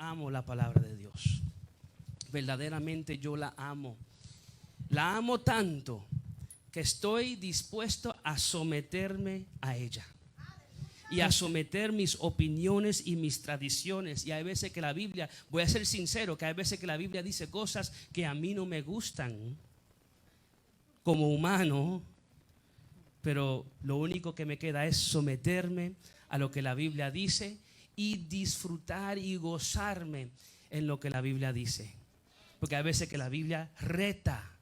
amo la palabra de Dios. Verdaderamente yo la amo. La amo tanto que estoy dispuesto a someterme a ella y a someter mis opiniones y mis tradiciones. Y hay veces que la Biblia, voy a ser sincero, que hay veces que la Biblia dice cosas que a mí no me gustan como humano, pero lo único que me queda es someterme a lo que la Biblia dice y disfrutar y gozarme en lo que la Biblia dice. Porque hay veces que la Biblia reta,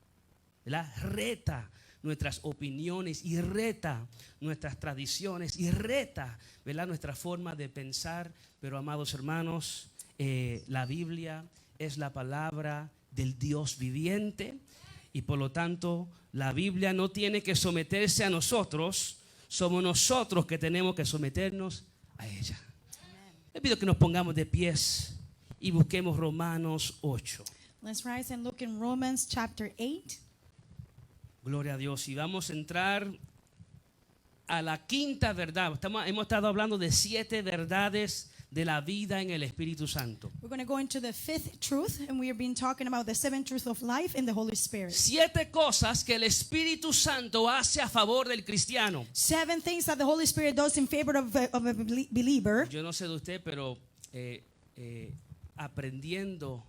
¿verdad? Reta nuestras opiniones y reta nuestras tradiciones y reta, ¿verdad?, nuestra forma de pensar. Pero amados hermanos, la Biblia es la palabra del Dios viviente y por lo tanto la Biblia no tiene que someterse a nosotros, somos nosotros que tenemos que someternos a ella. Le pido que nos pongamos de pies y busquemos Romanos 8. Let's rise and look in Romans chapter 8. Gloria a Dios. Y vamos a entrar a la quinta verdad. Hemos estado hablando de 7 verdades de la vida en el Espíritu Santo. We're going to go into the 5th truth, and we have been talking about the 7th truth of life in the Holy Spirit. 7 cosas que el Espíritu Santo hace a favor del cristiano. 7 things that the Holy Spirit does in favor of a believer. Yo no sé de usted, pero aprendiendo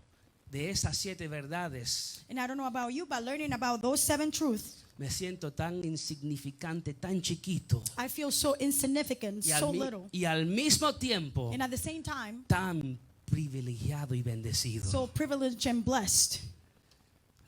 de esas 7 verdades, And I don't know about you, but learning about those 7 truths, me siento tan insignificante, tan chiquito I feel so insignificant, so little. y al mismo tiempo And at the same time, tan privilegiado y bendecido. so privileged and blessed.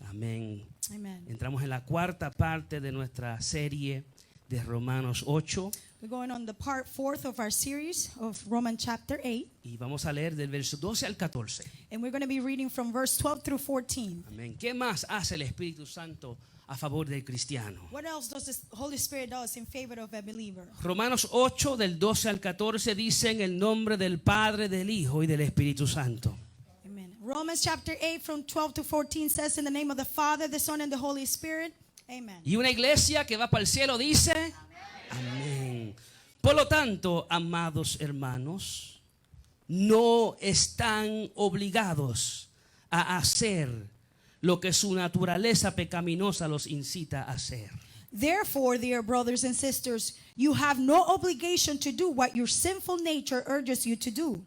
Amén. Amen. Entramos en la cuarta parte de nuestra serie de Romanos 8 We're going on the part 4th of our series of Romans chapter 8. y vamos a leer del verso 12 al 14. And we're going to be reading from verse 12 through 14. Amén. ¿Qué más hace el Espíritu Santo a favor del cristiano? What else does the Holy Spirit does in favor of a believer? Romanos 8 del 12 al 14 dice en el nombre del Padre, del Hijo y del Espíritu Santo. Amen. Romans chapter 8 from 12 to 14 says in the name of the Father, the Son and the Holy Spirit. Amen. Y una iglesia que va para el cielo dice amén. Por lo tanto, amados hermanos, no están obligados a hacer lo que su naturaleza pecaminosa los incita a hacer. Therefore, dear brothers and sisters, you have no obligation to do what your sinful nature urges you to do.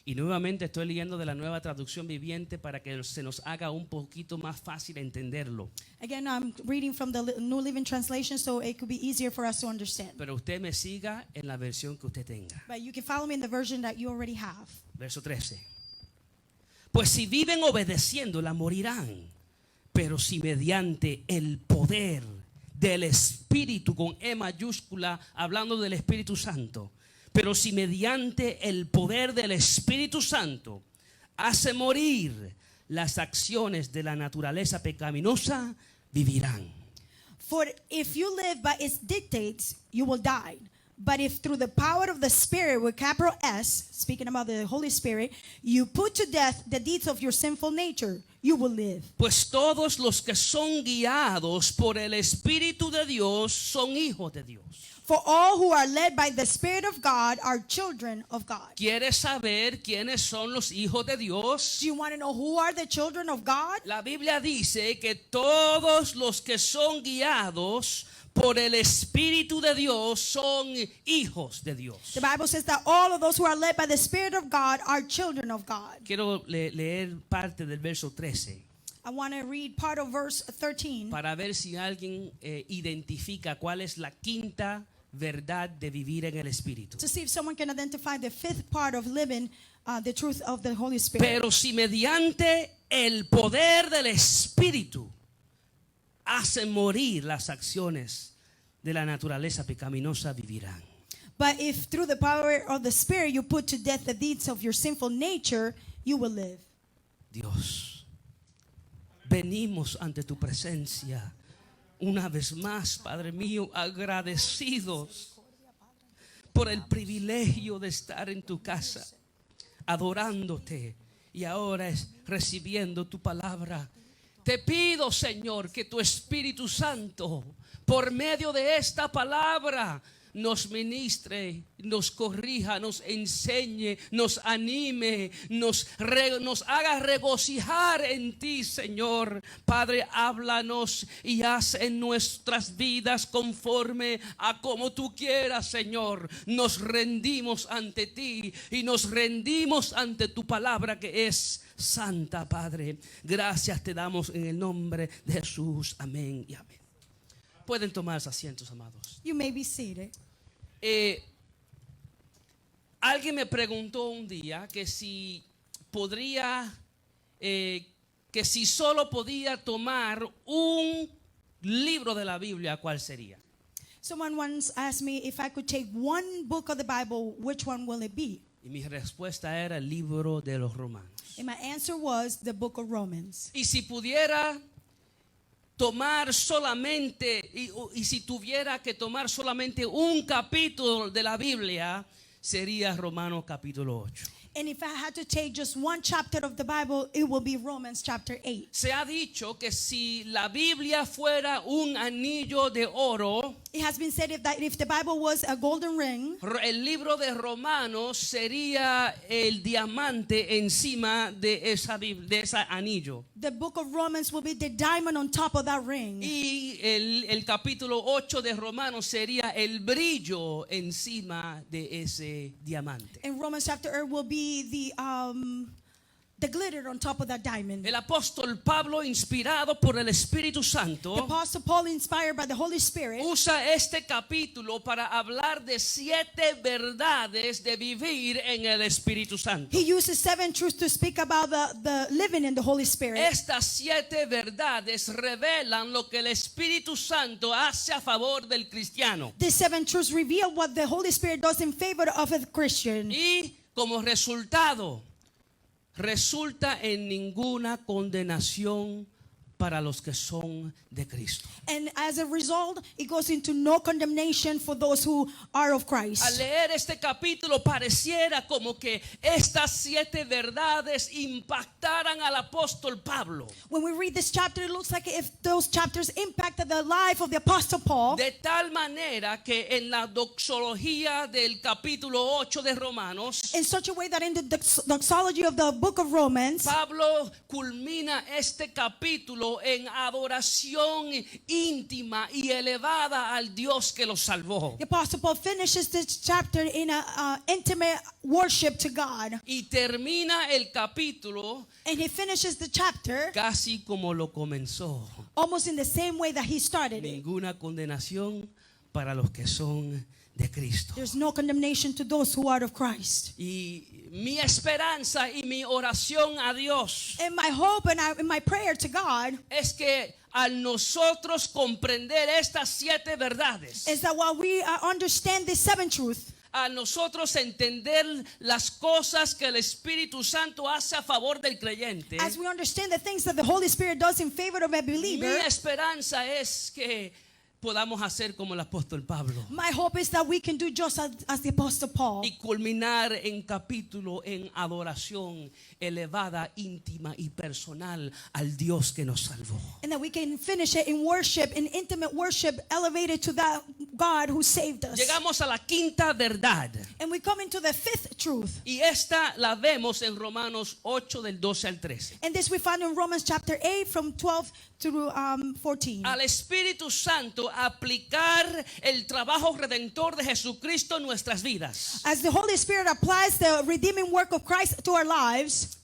Y nuevamente estoy leyendo de la Nueva Traducción Viviente para que se nos haga un poquito más fácil entenderlo. Again, I'm reading from the New Living Translation so it could be easier for us to understand. Pero usted me siga en la versión que usted tenga. But you can follow me in the version that you already have. Verso 13. Pues si viven obedeciéndola morirán, pero si mediante el poder del Espíritu, con E mayúscula, hablando del Espíritu Santo, pero si mediante el poder del Espíritu Santo hace morir las acciones de la naturaleza pecaminosa, vivirán. For if you live by its dictates, you will die. But if through the power of the Spirit, with capital S, speaking about the Holy Spirit, you put to death the deeds of your sinful nature, you will live. Pues todos los que son guiados por el Espíritu de Dios son hijos de Dios. For all who are led by the Spirit of God are children of God. ¿Quieres saber quiénes son los hijos de Dios? Do you want to know who are the children of God? La Biblia dice que todos los que son guiados por el Espíritu de Dios son hijos de Dios. The Bible says that all of those who are led by the Spirit of God are children of God. Quiero leer parte del verso 13 I want to read part of verse 13 para ver si alguien identifica cuál es la quinta verdad de vivir en el Espíritu. to see if someone can identify the 5th part of living the truth of the Holy Spirit. Pero si mediante el poder del Espíritu hacen morir las acciones de la naturaleza pecaminosa, vivirán. But if through the power of the Spirit you put to death the deeds of your sinful nature, you will live. Dios, venimos ante tu presencia una vez más, Padre mío, agradecidos por el privilegio de estar en tu casa, adorándote y ahora recibiendo tu palabra. Te pido, Señor, que tu Espíritu Santo, por medio de esta palabra, nos ministre, nos corrija, nos enseñe, nos anime, nos haga regocijar en ti, Señor. Padre, háblanos y haz en nuestras vidas conforme a como tú quieras, Señor. Nos rendimos ante ti y nos rendimos ante tu palabra que es santa, Padre. Gracias te damos en el nombre de Jesús. Amén y amén. Pueden tomar asientos, amados. You may be seated. Alguien me preguntó un día que si podría, que si solo podía tomar un libro de la Biblia, ¿cuál sería? Someone once asked me if I could take one book of the Bible, which one will it be? Y mi respuesta era el libro de los Romanos. And my answer was the book of Romans. Y si pudiera tomar solamente, y si tuviera que tomar solamente un capítulo de la Biblia, sería Romanos capítulo 8. And if I had to take just one chapter of the Bible, it will be Romans chapter 8. Se ha dicho que si la Biblia fuera un anillo de oro, It has been said if the Bible was a golden ring, el libro de Romanos sería el diamante encima de ese anillo. the book of Romans will be the diamond on top of that ring. Y el capítulo 8 de Romanos sería el brillo encima de ese diamante. And Romans chapter 8 will be the glitter on top of that diamond. El apóstol Pablo, inspirado por el Espíritu The Santo, Apostle Paul, inspired by the Holy Spirit, usa este capítulo para hablar de 7 verdades de vivir en el Espíritu Santo. he uses 7 truths to speak about the living in the Holy Spirit. Estas 7 verdades revelan lo que el Espíritu Santo hace a favor del cristiano. These 7 truths reveal what the Holy Spirit does in favor of a Christian. Y como resultado, resulta en ninguna condenación para los que son de Cristo. And as a result, it goes into no condemnation for those who are of Al Christ. leer este capítulo pareciera como que estas 7 verdades impactaran al apóstol Pablo. When we read this chapter, it looks like if those chapters impacted the life of the Apostle Paul, De tal manera que en la doxología del capítulo 8 de Romanos, in such a way that in the doxology of the book of Romans, Pablo culmina este capítulo en adoración íntima y elevada al Dios que lo salvó. the Apostle Paul finishes this chapter in a intimate worship to God. Y termina el capítulo And he finishes the chapter casi como lo comenzó. almost in the same way that he started it. Ninguna condenación para los que son de Cristo. There's no condemnation to those who are of Christ. Y mi esperanza y mi oración a Dios And my hope and my prayer to God es que al nosotros comprender estas 7 verdades, is that while we understand this 7 truth, a nosotros entender las cosas que el Espíritu Santo hace a favor del creyente, as we understand the things that the Holy Spirit does in favor of a mi believer, esperanza es que podamos hacer como el apóstol Pablo my hope is that we can do just as the Apostle Paul y culminar en capítulo en adoración elevada, íntima y personal al Dios que nos salvó. and that we can finish it in worship, in intimate worship, elevated to that God who saved us. Llegamos a la 5ª verdad And we come into the 5th truth. y esta la vemos en Romanos 8 del 12 al 13. And this we find in Romans chapter 8 from 12 to 14. Al Espíritu Santo aplicar el trabajo redentor de Jesucristo en nuestras vidas. As the Holy Spirit applies the redeeming work of Christ to our lives,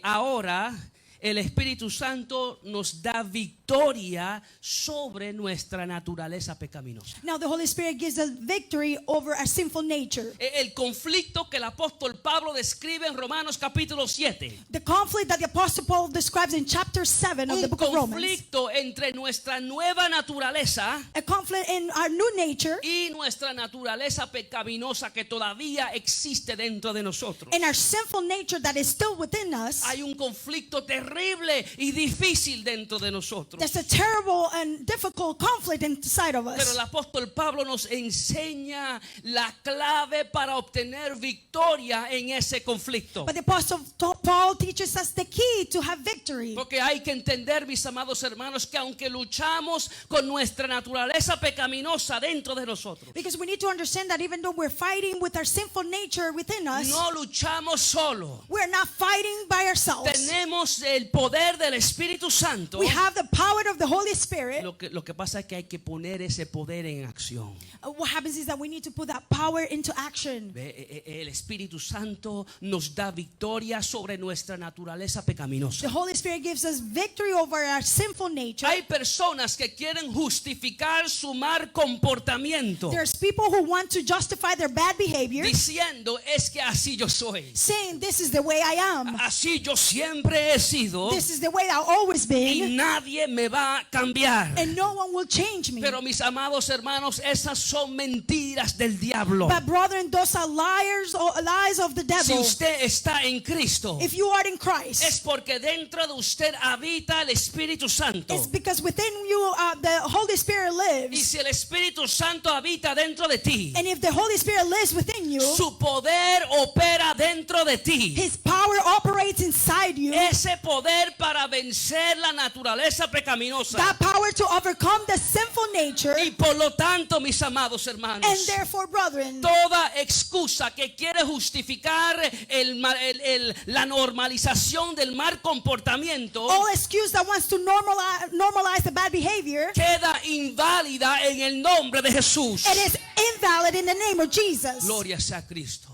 Ahora el Espíritu Santo nos da victoria sobre nuestra naturaleza pecaminosa. now the Holy Spirit gives us victory over our sinful nature. El conflicto que el apóstol Pablo describe en Romanos capítulo 7. The conflict that the Apostle Paul describes in chapter 7 of the Un book of Romans. conflicto entre nuestra nueva naturaleza A conflict in our new nature y nuestra naturaleza pecaminosa que todavía existe dentro de nosotros. and our sinful nature that is still within us. Hay un conflicto terrible terrible y difícil dentro de nosotros. There's a terrible and difficult conflict inside of Pero us. el apóstol Pablo nos enseña la clave para obtener victoria en ese conflicto. But the Apostle Paul teaches us the key to have victory. Porque hay que entender, mis amados hermanos, que aunque luchamos con nuestra naturaleza pecaminosa dentro de nosotros, Because we need to understand that even though we're fighting with our sinful nature within us, no luchamos solo. we're not fighting by ourselves. Tenemos el poder del Espíritu Santo. We have the power of the Holy Spirit. Lo que pasa es que hay que poner ese poder en acción. What happens is that we need to put that power into action. El Espíritu Santo nos da victoria sobre nuestra naturaleza The pecaminosa. Holy Spirit gives us victory over our sinful nature. Hay personas que quieren justificar su mal comportamiento There's people who want to justify their bad behavior, diciendo es que así yo soy. saying this is the way I am. Así yo siempre he sido This is the way I've always y been, nadie me va a cambiar. and no one will change me. Pero mis amados hermanos, esas son mentiras del diablo. But brethren, those are lies of the Si devil. usted está en Cristo, If you are in Christ, es porque dentro de usted habita el Espíritu Santo. it's because within you the Holy Spirit Y lives. si el Espíritu Santo habita dentro de ti, And if the Holy Spirit lives within you, su poder opera dentro de ti. His power operates inside you. Ese poder para vencer la naturaleza pecaminosa. That power to overcome the sinful nature. Y por lo tanto, mis amados hermanos, And therefore, brethren, toda excusa que quiere justificar la normalización del mal comportamiento all excuse that wants to normalize the bad behavior, queda inválida en el nombre de Jesús. it is invalid in the name of Jesus. Gloria sea a Cristo.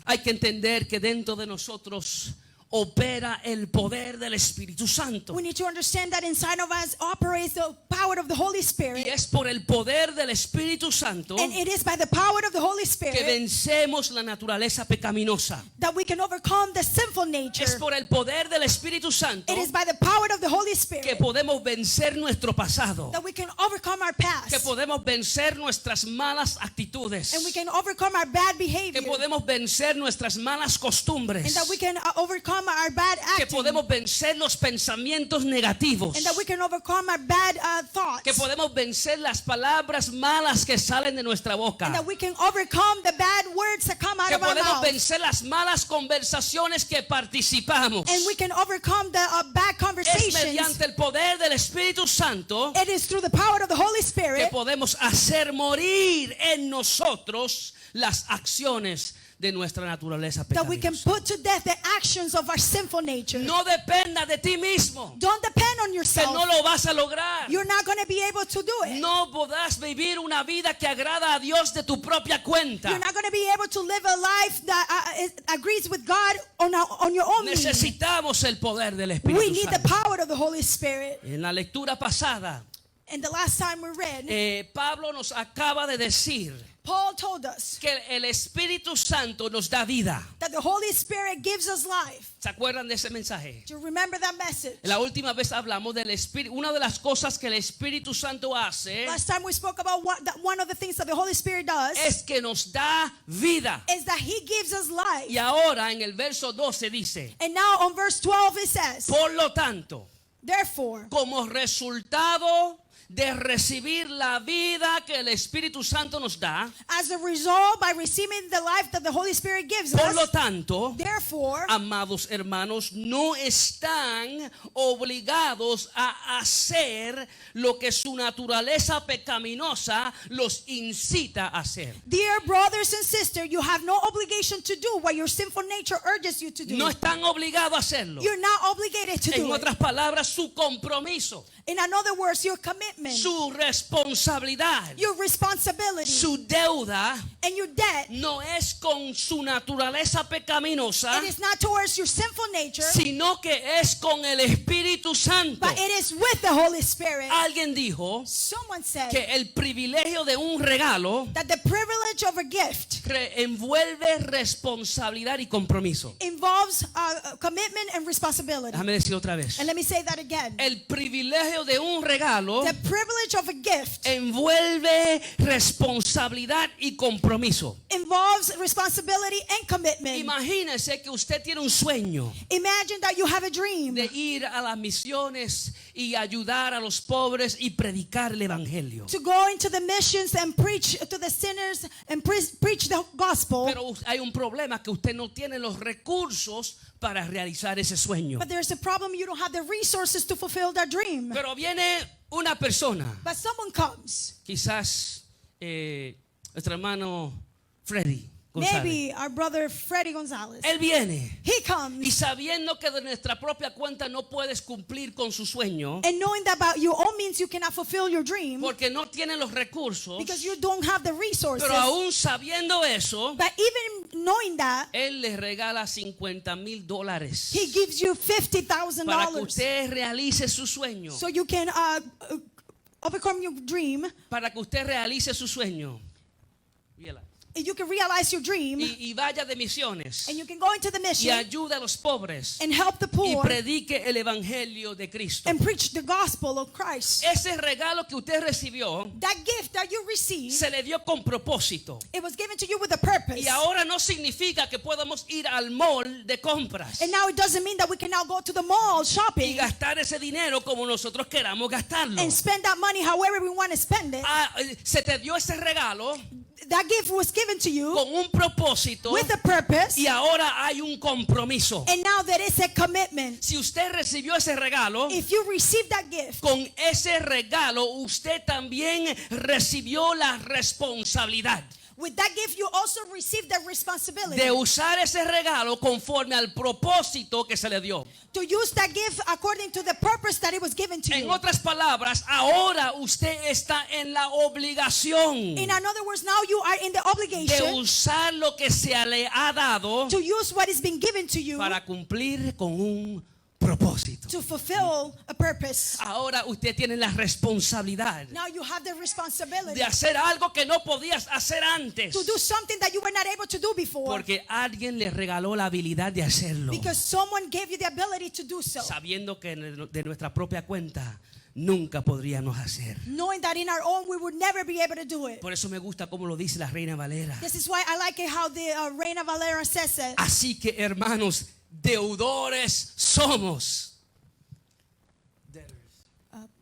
Hay que entender que dentro de nosotros opera el poder del Espíritu Santo. We need to understand that inside of us operates the power of the Holy Y Spirit. es por el poder del Espíritu Santo And it is by the power of the Holy que Spirit vencemos la naturaleza pecaminosa. that we can overcome the sinful nature. Es por el poder del Espíritu Santo It is by the power of the Holy que Spirit podemos vencer nuestro pasado, that we can overcome our que past. podemos vencer nuestras malas actitudes, And we can overcome our bad que behavior. podemos vencer nuestras malas costumbres, And that we can overcome our bad que acting. podemos vencer los pensamientos negativos, And that we can overcome our bad thoughts. que podemos vencer las palabras malas que salen de nuestra boca, And that we can overcome the bad words that come out que of our podemos mouth. vencer las malas conversaciones que participamos. And we can overcome the bad Es conversations. mediante el poder del Espíritu Santo It is through the power of the Holy que Spirit podemos hacer morir en nosotros las acciones de nuestra naturaleza that we can pecaminosa. put to death the actions of our sinful nature. No dependa de ti mismo, Don't depend on que yourself. no lo vas a lograr. You're not going to be able to do it. No podrás vivir una vida que agrada a Dios de tu propia cuenta. You're not going to be able to live a life that agrees with God on your own means. Necesitamos el poder del We Espíritu need the Santo. power of the Holy Spirit. En la lectura pasada, And the last time we read, Pablo nos acaba de decir Paul told us que el Espíritu Santo nos da vida. that the Holy Spirit gives us life. ¿Se acuerdan de ese mensaje? Do you remember that message? La última vez hablamos del Espíritu. Una de las cosas que el Espíritu Santo hace Last time we spoke about one of the things that the Holy Spirit does es que nos da vida. is that He gives us life. Y ahora en el verso 12 dice, And now on verse 12 it says, por lo tanto, therefore, como resultado de recibir la vida que el Espíritu Santo nos da, as a result, by receiving the life that the Holy Spirit gives por lo us, tanto, therefore, amados hermanos, no están obligados a hacer lo que su naturaleza pecaminosa los incita a hacer. dear brothers and sisters, you have no obligation to do what your sinful nature urges you to do. No están obligados a hacerlo. You're not obligated to En do it. otras palabras, su compromiso, In other words, your commitment, su responsabilidad, your responsibility, su deuda and your debt, no es con su naturaleza pecaminosa, it is not towards your sinful nature, sino que es con el Espíritu Santo. but it is with the Holy Spirit. Alguien dijo Someone said que el privilegio de un regalo that the privilege of a gift envuelve responsabilidad y compromiso. involves commitment and responsibility. Déjame decir otra vez. And let me say that again. El privilegio de un regalo The privilege of a gift envuelve responsabilidad y compromiso. involves responsibility and commitment. Imagínese que usted tiene un sueño Imagine that you have a dream de ir a las misiones y ayudar a los pobres y predicar el evangelio. to go into the missions and preach to the sinners and preach the gospel. Pero hay un problema, que usted no tiene los recursos para realizar ese sueño. But there's a problem, you don't have the resources to fulfill that dream. Pero viene una persona, But someone comes, quizás nuestro hermano Freddy González. maybe our brother Freddie Gonzalez. Él viene He y comes, sabiendo que de nuestra propia cuenta no puedes cumplir con su sueño and knowing that by your own means you cannot fulfill your dream porque no tiene los recursos, because you don't have the resources. pero aún sabiendo eso, But even knowing that, él les regala $50,000 he gives you $50,000 para que usted realice su sueño. so you can overcome your dream. Para que usted realice su sueño. You can realize your dream, Y vaya de misiones and you can go into the y mission ayude a los pobres and help the y poor predique el evangelio de Cristo. and preach the gospel of Christ. Ese regalo que usted recibió That gift that you received, se le dio con propósito. it was given to you with a purpose. Y ahora no significa que podamos ir al mall de compras And now it doesn't mean that we can now go to the mall y shopping gastar ese dinero como nosotros queramos gastarlo. and spend that money however we want to spend it. Se te dio ese regalo That gift was given to you con un propósito with a purpose, y ahora hay un compromiso. and now there is a commitment. Si usted recibió ese regalo, If you receive that gift, con ese regalo usted también recibió la responsabilidad with that gift you also receive the responsibility de usar ese regalo conforme al propósito que se le dio. to use that gift according to the purpose that it was given to En you. otras palabras, ahora usted está en la obligación In other words, now you are in the de obligation usar lo que se le ha dado to use what is being given to you para cumplir con un propósito. to fulfill a purpose. Ahora usted tiene la responsabilidad Now you have the responsibility de hacer algo que no podías hacer antes, to do something that you were not able to do before porque alguien le regaló la habilidad de hacerlo, because someone gave you the ability to do so. sabiendo que de nuestra propia cuenta nunca podríamos hacer. Knowing that in our own we would never be able to do it. Por eso me gusta como lo dice la Reina Valera. This is why I like it how the Reina Valera says it. Así que, hermanos, deudores somos.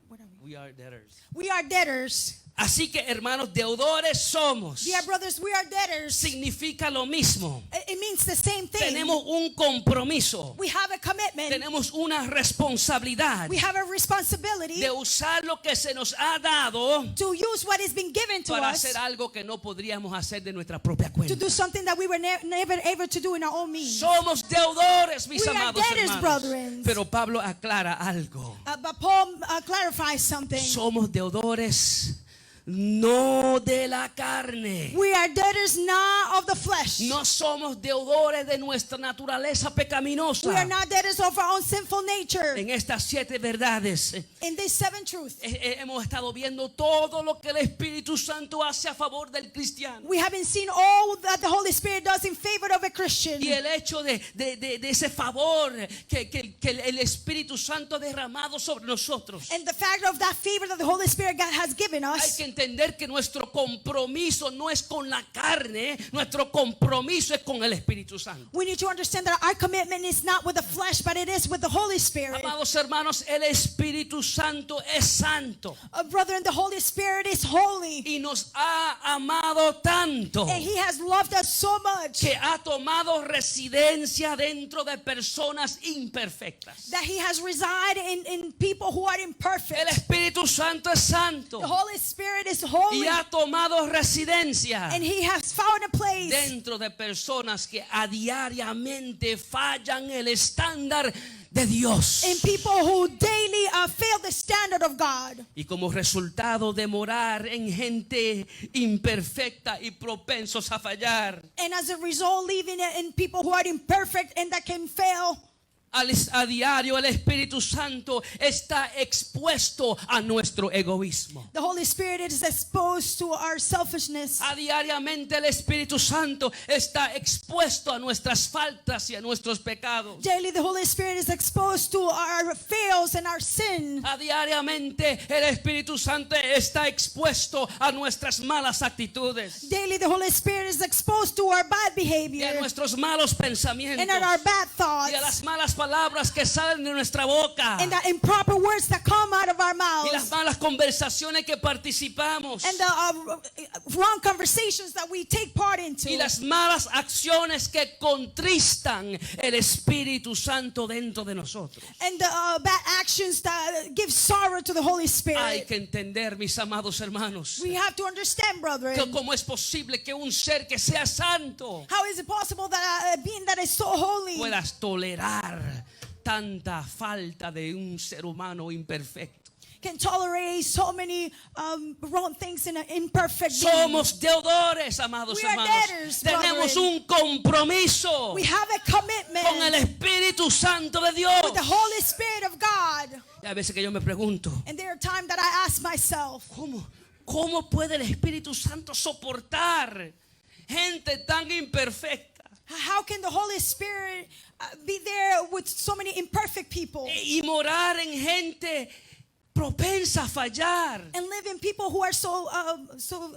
What are we? We are debtors. We are debtors. Así que, hermanos, deudores somos. Dear brothers, we are debtors. Significa lo mismo. It means the same thing. Tenemos un compromiso. We have a commitment. Tenemos una responsabilidad We have a responsibility de usar lo que se nos ha dado to use what is being given to para us hacer algo que no podríamos hacer de nuestra propia to cuenta. do something that we were never able to do in our own means. Somos deudores, mis We are amados debtors, hermanos. brethren. Pero Pablo aclara algo. But Paul clarifies something. Somos deudores no de la carne. We are debtors not of the flesh. No somos deudores de nuestra naturaleza pecaminosa. We are not debtors of our own sinful nature. En estas 7 verdades In these 7 truths, hemos estado viendo todo lo que el Espíritu Santo hace a favor del cristiano. we haven't seen all that the Holy Spirit does in favor of a Christian. Y el hecho de ese favor que el Espíritu Santo ha derramado sobre nosotros. And the fact of that favor that the Holy Spirit God has given Hay us, que entender que nuestro compromiso no es con la carne, nuestro compromiso es con el Espíritu Santo. we need to understand that our commitment is not with the flesh, but it is with the Holy Spirit. Amados hermanos, el Espíritu Santo es santo Brethren, the Holy Spirit is holy. y nos ha amado tanto And He has loved us so much que ha tomado residencia dentro de personas imperfectas. that He has resided in people who are El imperfect. Espíritu Santo es santo The Holy Spirit is holy. y ha tomado residencia And He has found a place dentro de personas que a diariamente fallan el estándar de Dios. in people who daily fail the standard of God. Y como resultado de morar en gente imperfecta y propensos a fallar, And as a result, living in people who are imperfect and that can fail, A diario el Espíritu Santo está expuesto a nuestro egoísmo. The Holy Spirit is exposed to our selfishness. A diariamente el Espíritu Santo está expuesto a nuestras faltas y a nuestros pecados. Daily the Holy Spirit is exposed to our fails and our sin. A diariamente el Espíritu Santo está expuesto a nuestras malas actitudes Daily the Holy Spirit is exposed to our bad y a behavior nuestros malos pensamientos and our bad y a las thoughts malas palabras que salen de nuestra boca and the improper words that come out of our y las mouths malas conversaciones que participamos and the wrong conversations that we take part into y las malas acciones que contristan el Espíritu Santo dentro de nosotros. and the bad actions that give sorrow to the Holy Hay Spirit. que entender, mis amados hermanos, We have to understand, que brethren. cómo es posible que un ser que sea santo How is it possible that a being that is so holy puedas tolerar tanta falta de un ser humano imperfecto? can tolerate so many wrong things in an imperfect being? Somos deudores, amados We are hermanos. debtors, Tenemos brethren. un compromiso We have a commitment con el Espíritu Santo de Dios. with the Holy Spirit of God. Y a veces que yo me pregunto, And there are times that I ask myself, ¿cómo puede el Espíritu Santo soportar gente tan imperfecta how can the Holy Spirit be there with so many imperfect people y morar en gente propensa a fallar? and live in people who are so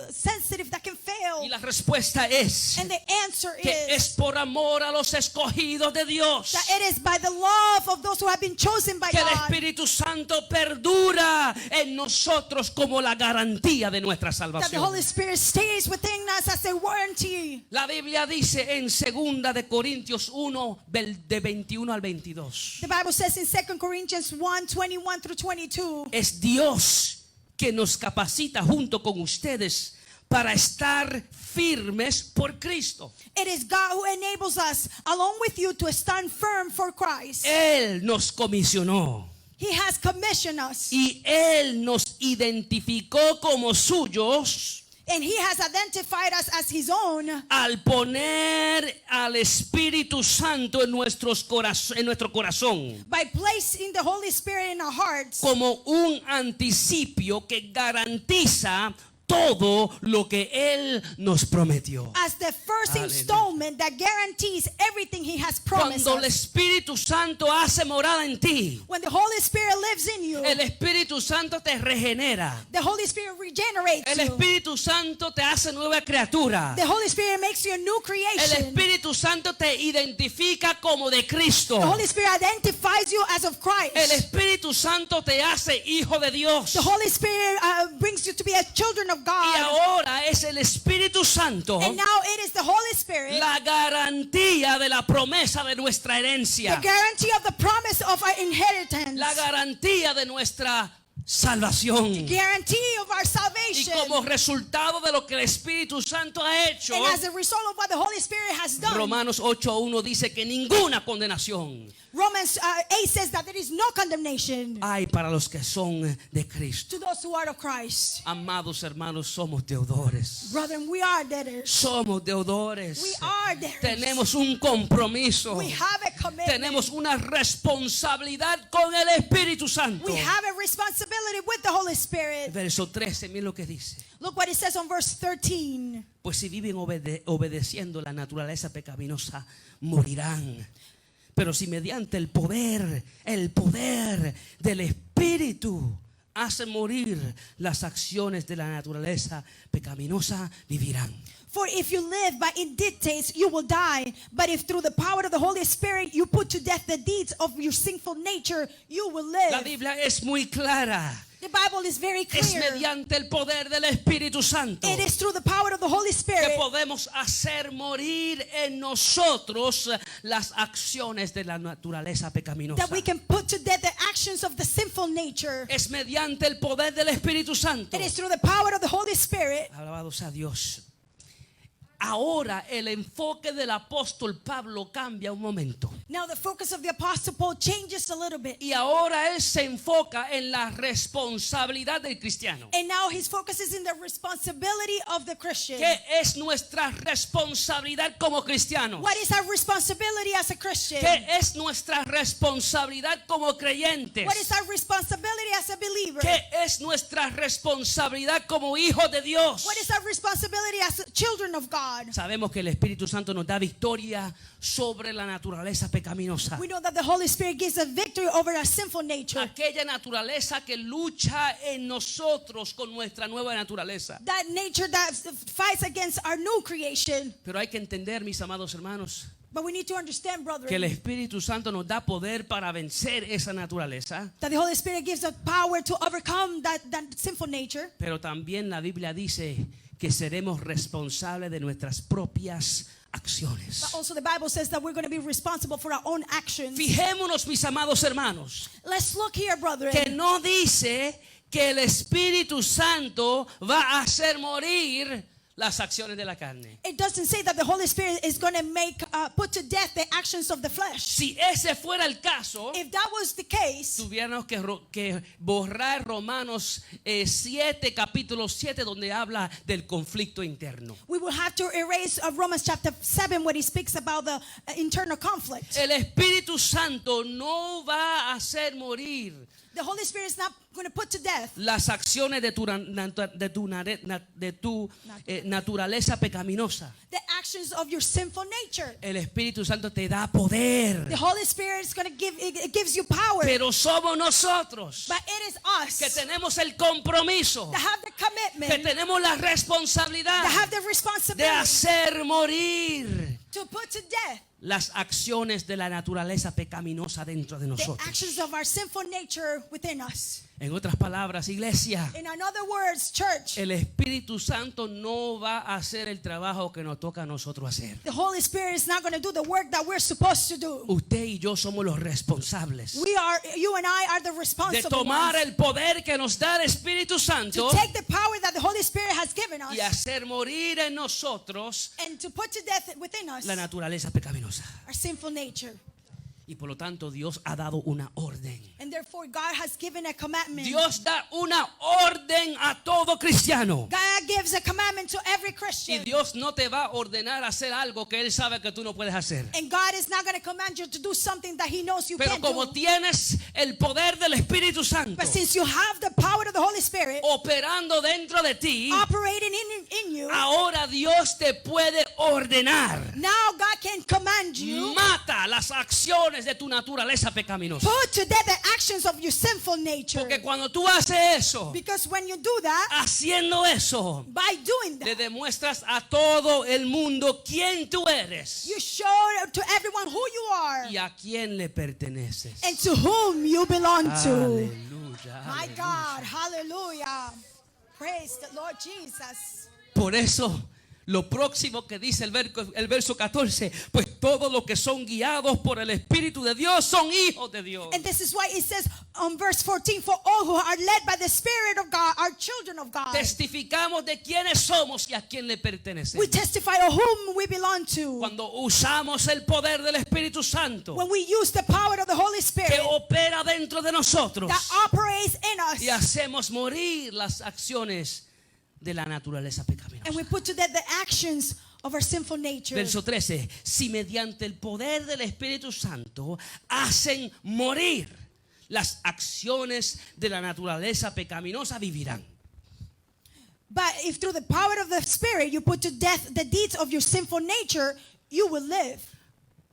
sensitive that can fail? Y la respuesta es And the answer que es is por amor a los escogidos de Dios that it is by the love of those who have been chosen by que el God Espíritu Santo perdura en nosotros como la garantía de nuestra that the Holy salvación. Spirit stays within us as a warranty. La Biblia dice en 2 de Corintios 1 de 21 al 22. The Bible says in 2 Corinthians 1:21 through 22. Es Dios que nos capacita junto con ustedes para estar firmes por Cristo. It is God who enables us, along with you, to stand firm for Christ. Él nos comisionó He has commissioned us, y Él nos identificó como suyos and He has identified us as His own al poner al Espíritu Santo en nuestro corazón by placing the Holy Spirit in our hearts como un anticipio que garantiza todo lo que Él nos prometió. as the first Aleluya. installment that guarantees everything He has promised Cuando el us. Espíritu Santo hace morada en ti, When the Holy Spirit lives in you, el Espíritu Santo te regenera. the Holy Spirit regenerates El you. Espíritu Santo te hace nueva criatura. The Holy Spirit makes you a new El creation. Espíritu Santo te identifica como de Cristo. The Holy Spirit identifies you as of Christ. El Espíritu Santo te hace hijo de Dios. The Holy Spirit brings you to be as children of Y God. ahora es el Espíritu Santo And now it is the Holy Spirit, la garantía de la promesa de nuestra the herencia. guarantee of the promise of our inheritance, La garantía de nuestra salvación. guarantee of our Y salvation. como resultado de lo que el Espíritu Santo ha hecho, And as a result of what the Holy Spirit has done, Romanos 8:1 dice que ninguna condenación Romans 8 says that there is no condemnation hay para los que son de Cristo. to those who are of Christ. Amados hermanos, somos deudores. Brethren, we are debtors. Somos deudores. We are debtors. Tenemos un compromiso. We have a commitment. Tenemos una responsabilidad con el Espíritu Santo. We have a responsibility with the Holy Spirit. Verso 13, miren lo que dice. Look what it says on verse 13. Pues si viven obedeciendo la naturaleza pecaminosa, morirán. Pero si mediante el poder del Espíritu hacen morir las acciones de la naturaleza pecaminosa, vivirán. For if you live by its dictates, you will die. But if through the power of the Holy Spirit you put to death the deeds of your sinful nature, you will La live. Biblia es muy clara. The Bible is very Es clear. mediante el poder del Espíritu Santo It is through the power of the Holy que Spirit podemos hacer morir en nosotros las acciones de la naturaleza pecaminosa. that we can put to death the actions of the sinful nature. Es mediante el poder del Espíritu Santo. It is through the power of the Holy Spirit. Alabado sea Dios. ahora el enfoque del apóstol Pablo cambia un momento. Now the focus of the Apostle Paul changes a little bit. Y ahora él se enfoca en la responsabilidad del cristiano. And now his focus is in the responsibility of the Christian. ¿Qué es nuestra responsabilidad como cristianos? What is our responsibility as a Christian? ¿Qué es nuestra responsabilidad como creyentes? What is our responsibility as a believer? ¿Qué es nuestra responsabilidad como hijos de Dios? What is our responsibility as children of God? Sabemos que el Espíritu Santo nos da victoria sobre la naturaleza pecaminosa. We know that the Holy Spirit gives us victory over our sinful nature. Aquella naturaleza que lucha en nosotros con nuestra nueva naturaleza. That nature that fights against our new creation. Pero hay que entender, mis amados hermanos, But we need to understand, que el brethren, Espíritu Santo nos da poder para vencer esa naturaleza. that the Holy Spirit gives us power to overcome that sinful nature. Pero también la Biblia dice que seremos responsables de nuestras propias acciones. But also the Bible says that we're going to be responsible for our own actions. Fijémonos, mis amados hermanos, Let's look here, brethren. que no dice que el Espíritu Santo va a hacer morir las acciones de la carne. It doesn't say that the Holy Spirit is going to put to death the actions of the flesh. Si ese fuera el caso, If that was the case, tuviéramos que borrar Romanos 7, capítulo 7, donde habla del conflicto interno. we will have to erase Romans chapter 7 where he speaks about the internal conflict. El Espíritu Santo no va a hacer morir The Holy Spirit is not going to put to death las acciones de tu naturaleza pecaminosa. the actions of your sinful nature. El Espíritu Santo te da poder, The Holy Spirit is going to it gives you power. pero somos nosotros But it is que us tenemos el compromiso, that have the que commitment, tenemos la responsabilidad that have the de responsibility hacer morir to put to death las acciones de la naturaleza pecaminosa dentro de the nosotros. actions of our sinful nature within us. En otras palabras, iglesia, In other words, church, el Espíritu Santo no va a hacer el trabajo que nos toca a nosotros hacer. the Holy Spirit is not going to do the work that we're supposed to do. Usted y yo somos los responsables You and I are the de responsible tomar ones el poder que nos da el Espíritu Santo to take the power that the Holy Spirit has given us y hacer morir en nosotros and to put to death within us la naturaleza pecaminosa. our sinful nature. Y por lo tanto Dios ha dado una orden. And therefore God has given a commandment. Dios da una orden a todo cristiano. God gives a commandment to every Y Christian. Dios no te va a ordenar hacer algo que Él sabe que tú no puedes hacer. And God is not going to command you to do something that He knows you Pero can't como do. tienes el poder del Espíritu Santo But since you have the power of the Holy Spirit operando dentro de ti, operating in you, ahora Dios te puede ordenar. now God can command you Mata las acciones de tu naturaleza pecaminosa. put to death the actions of your sinful nature. Porque cuando tú haces eso, Because when you do that, haciendo eso, by doing le that, demuestras a todo el mundo quién tú eres you show to everyone who you are y a quién le perteneces. and to whom you belong to. Aleluya, My aleluya. God, hallelujah. Praise the Lord Jesus. Por eso, lo próximo que dice el verso 14, pues todos los que son guiados por el Espíritu de Dios son hijos de Dios. And this is why it says on verse 14, for all who are led by the Spirit of God are children of God. Testificamos de quiénes somos y a quién le pertenecemos. We testify of whom we belong to. Cuando usamos el poder del Espíritu Santo When we use the power of the Holy que Spirit opera dentro de nosotros that operates in us, y hacemos morir las acciones de la naturaleza pecaminosa. and we put to death the actions of our sinful nature. Verso 13, si mediante el poder del Espíritu Santo hacen morir las acciones de la naturaleza pecaminosa, vivirán. But if through the power of the Spirit you put to death the deeds of your sinful nature, you will live.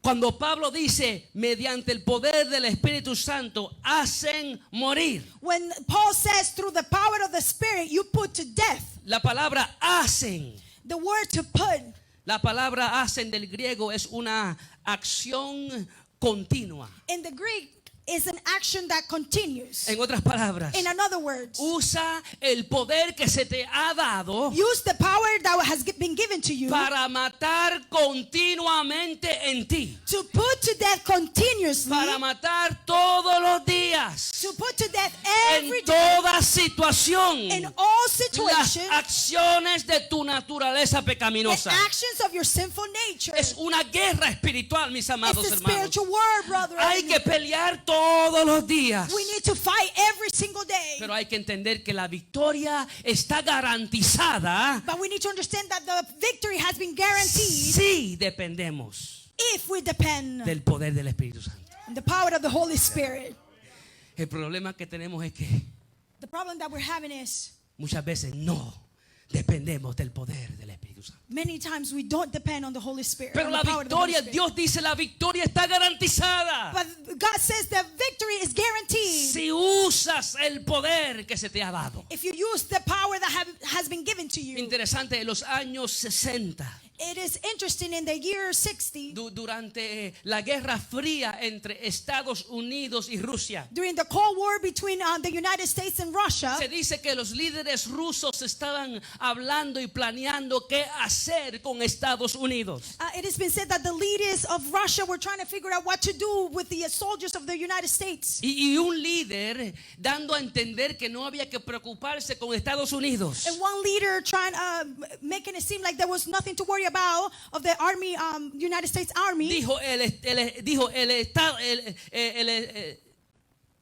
Cuando Pablo dice, mediante el poder del Espíritu Santo hacen morir, When Paul says through the power of the Spirit you put to death, la palabra hacen, the word to put, la palabra hacen del griego es una acción continua. in the Greek, is an action that continues. En otras palabras, In other words, usa el poder que se te ha dado use the power that has been given to you para matar continuamente en ti, to put to death continuously, para matar todos los días, to put to death every en day, toda situación, in all las situations, acciones de tu naturaleza the pecaminosa. actions of your sinful nature. Es una guerra espiritual, mis amados It's a hermanos. spiritual war, brother. Hay que pelear todos los días. We need to fight every single day. Pero hay que entender que la victoria está garantizada But we need to understand that the victory has been guaranteed si dependemos if we depend del poder del Espíritu Santo. on the power of the Holy Spirit. El problema que tenemos es que The problem that we're having is muchas veces no dependemos del poder del Espíritu Santo. many times we don't depend on the Holy Spirit. Pero on la the power of the Holy victoria, Spirit. Dios dice, la victoria está garantizada But God says that victory is guaranteed si usas el poder que se te ha dado. if you use the power that has been given to you. Interesante, en los años 60, It is interesting in the year 60, durante la Guerra Fría entre Estados Unidos y Rusia, during the Cold War between the United States and Russia, se dice que los líderes rusos estaban hablando y planeando qué hacer con Estados Unidos. it has been said that the leaders of Russia were trying to figure out what to do with the soldiers of the United States. Y un líder dando a entender que no había que preocuparse con Estados Unidos. And one leader trying, making it seem like there was nothing to worry about of the army, United States Army. Dijo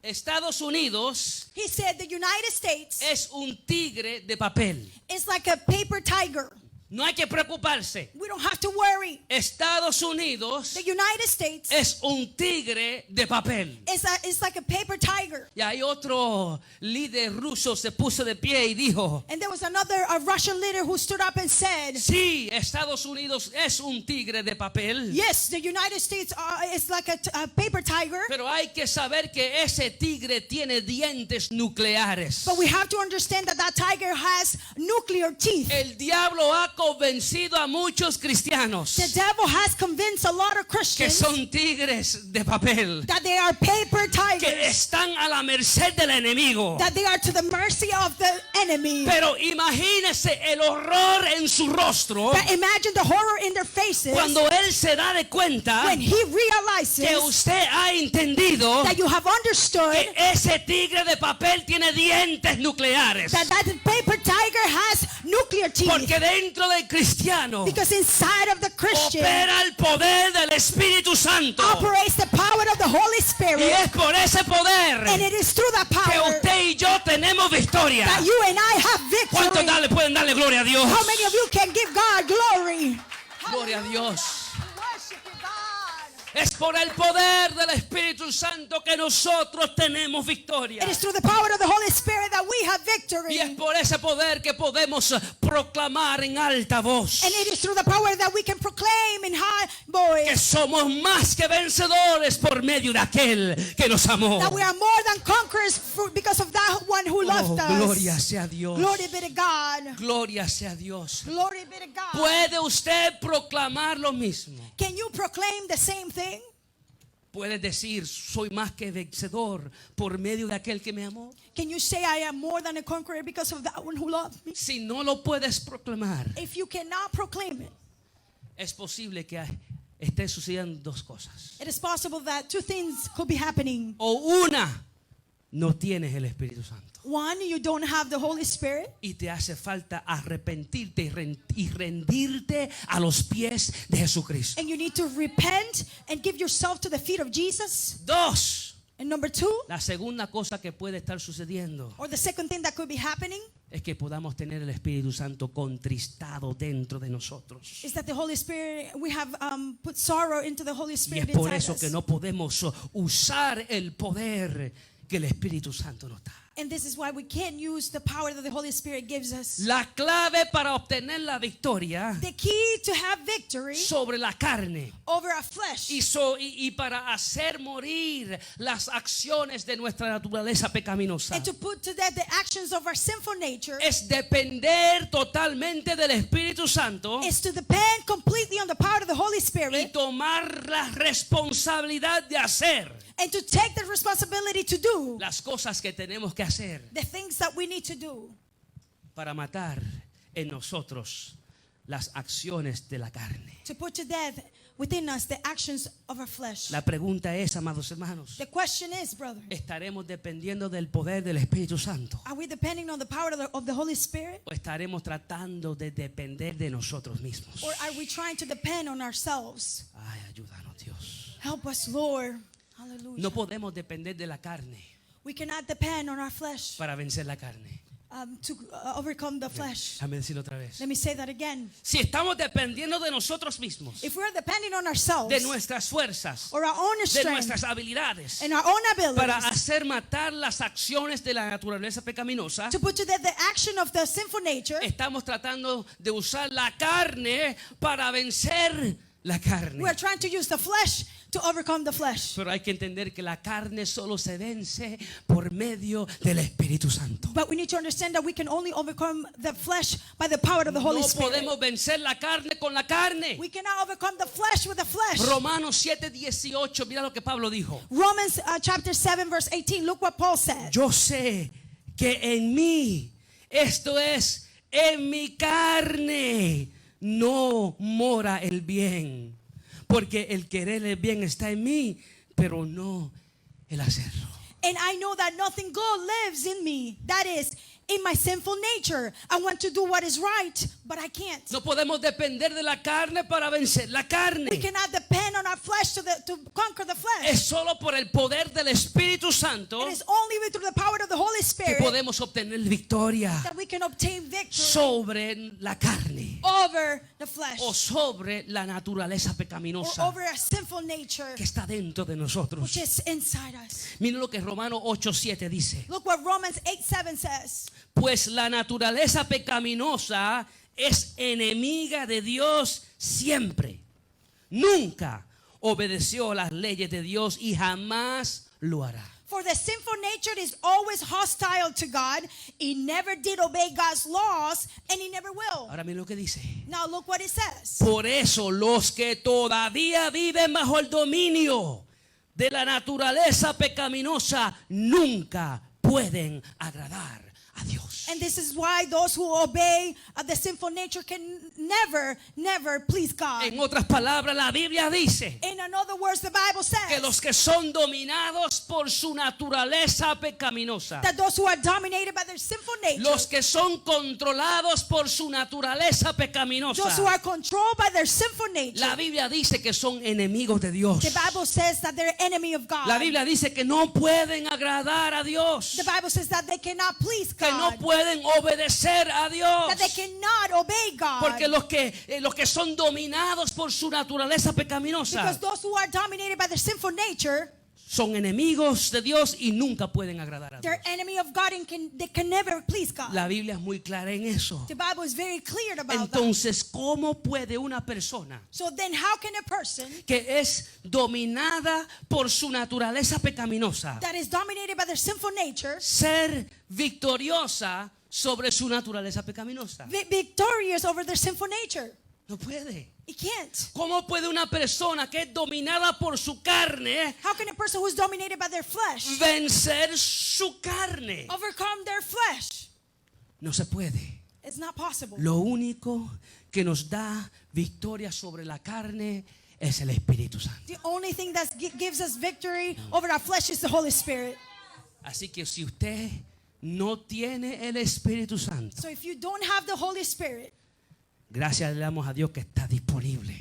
Estados Unidos He said the United States es un tigre de papel. is like a paper tiger. No hay que preocuparse. We don't have to worry. Estados Unidos The United States es un tigre de papel. is like a paper tiger. Y hay otro líder ruso se puso de pie y dijo: And there was another Russian leader who stood up and said, sí, Estados Unidos es un tigre de papel. yes, the United States is like a paper tiger. Pero hay que saber que ese tigre tiene dientes nucleares. But we have to understand that that tiger has nuclear teeth. El diablo ha convencido a muchos cristianos The devil has convinced a lot of que Christians son tigres de papel, that they are paper que tigers, están a la merced del enemigo. that they are to the mercy of the enemy. Pero imagínese el horror en su rostro But imagine the horror in their faces cuando él se da de cuenta when he realizes que usted ha entendido that you have understood que ese tigre de papel tiene dientes nucleares. that paper tiger has nuclear teeth. Porque dentro del cristiano Because inside of the Christian opera el poder del Espíritu Santo. operates the power of the Holy Y Spirit. es por ese poder And it is through that que power usted y yo tenemos victoria. that you and I have ¿Cuántos victory. pueden darle gloria a Dios? How many of you can give God glory? Gloria a Dios. Worship you, God. Es por el poder del Espíritu Santo que nosotros tenemos victoria. It is through the power of the Holy Spirit that we have victory. Y es por ese poder que podemos proclamar en alta voz And it is through the power that we can proclaim in high que voice somos más que vencedores por medio de aquel que nos amó. that we are more than conquerors because of that one who loved us. Gloria sea a Dios. Glory be to God. Gloria sea a Dios. Glory be to God. ¿Puede usted proclamar lo mismo? Can you proclaim the same thing? Puede decir, soy más que vencedor por medio de aquel que me amó. Can you say I am more than a conqueror because of that one who loved me? Si no lo puedes proclamar, If you cannot proclaim it, es posible que esté sucediendo dos cosas. it is possible that two things could be happening. O una, no tienes el Espíritu Santo One, you don't have the Holy Spirit, y te hace falta arrepentirte y rendirte a los pies de Jesucristo. and you need to repent and give yourself to the feet of Jesus. Dos, And number two, la segunda cosa que puede estar sucediendo or the second thing that could be happening, es que podamos tener el Espíritu Santo contristado dentro de nosotros. is that the Holy Spirit, we have put sorrow into the Holy Y es Spirit por inside eso us. que no podemos usar el poder que el Espíritu Santo nos da. And this is why we can't use the power that the Holy Spirit gives us. La clave para obtener la victoria The key to have victory sobre la carne over our flesh y para hacer morir las acciones de nuestra naturaleza pecaminosa and to put to death the actions of our sinful nature es depender totalmente del Espíritu Santo is to depend completely on the power of the Holy y Spirit tomar la responsabilidad de hacer and to take the responsibility to do las cosas que tenemos que hacer the things that we need to do para matar en nosotros las acciones de la carne. to put to death within us the actions of our flesh. La pregunta es, amados hermanos, The question is, brother, ¿estaremos dependiendo del poder del Espíritu Santo? are we depending on the power of the Holy Spirit? ¿O estaremos tratando de depender de nosotros mismos? Or are we trying to depend on ourselves? Ay, ayúdanos, Dios. Help us, Lord. Hallelujah. No podemos depender de la carne We cannot depend on our flesh para vencer la carne. to overcome the flesh. Déjame decirlo otra vez. Let me say that again. Si estamos dependiendo de nosotros mismos, If we're depending on ourselves de nuestras fuerzas, or our own de strength nuestras habilidades, and our own para abilities hacer matar las acciones de la naturaleza pecaminosa, to put to death the action of the sinful nature, estamos tratando de usar la carne para vencer la carne. we are trying to use the flesh to overcome the flesh. Pero hay que entender que la carne solo se vence por medio del Espíritu Santo. But we need to understand that we can only overcome the flesh by the power of the Holy No Spirit. podemos vencer la carne con la carne. We cannot overcome the flesh with the flesh. Romanos 7:18, mira lo que Pablo dijo. Romans chapter 7 verse 18, look what Paul said. Yo sé que en mí, esto es, en mi carne, no mora el bien. Porque el querer el bien está en mí, pero no el hacerlo. And I know that nothing good lives in me. That is, in my sinful nature. I want to do what is right, but I can't. No podemos depender de la carne para vencer la We carne. cannot depend on our flesh to conquer the flesh. Es solo por el poder del Espíritu Santo It is only through the power of the Holy que Spirit podemos obtener victoria that we can obtain victory sobre la carne over the flesh o sobre la naturaleza or pecaminosa over a sinful nature que está dentro de nosotros. which is inside us. Miren lo que Romanos 8:7 dice. Look what Romans 8:7 says. Pues la naturaleza pecaminosa es enemiga de Dios siempre. Nunca obedeció las leyes de Dios y jamás lo hará. For the sinful nature is always hostile to God. He never did obey God's laws, and he never will. Ahora miren lo que dice. Now look what it says. Por eso los que todavía viven bajo el dominio de la naturaleza pecaminosa nunca pueden agradar a Dios. And this is why those who obey the sinful nature can never please God. En otras palabras, la Biblia dice In other words, the Bible que los says que son dominados por su naturaleza pecaminosa, that those who are dominated by their sinful nature, los que son controlados por su naturaleza those who pecaminosa, are controlled by their sinful nature, la Biblia dice que son enemigos de Dios. the Bible says that they're enemy of God. La Biblia dice que no pueden agradar a Dios, The Bible says that they cannot please que no God, pueden obedecer a Dios. that they cannot obey God. Porque los que son dominados por su naturaleza pecaminosa Because those who are dominated by their sinful nature, son enemigos de Dios y nunca pueden agradar a Dios. they're enemy of God and they can never please God. La Biblia es muy clara en eso. The Bible is very clear about that. Entonces, ¿cómo puede una persona So then how can a person que es dominada por su naturaleza pecaminosa that is dominated by their sinful nature ser victoriosa sobre su naturaleza pecaminosa? be victorious over their sinful nature? No puede. He can't. ¿Cómo puede una persona que es dominada por su carne How can a person who's dominated by their flesh vencer su carne? overcome their flesh? No se puede. It's not possible. Lo único que nos da victoria sobre la carne es el Espíritu Santo. The only thing that gives us victory over our flesh is the Holy Spirit. Así que si usted no tiene el Espíritu Santo, So if you don't have the Holy Spirit, gracias le damos a Dios que está disponible.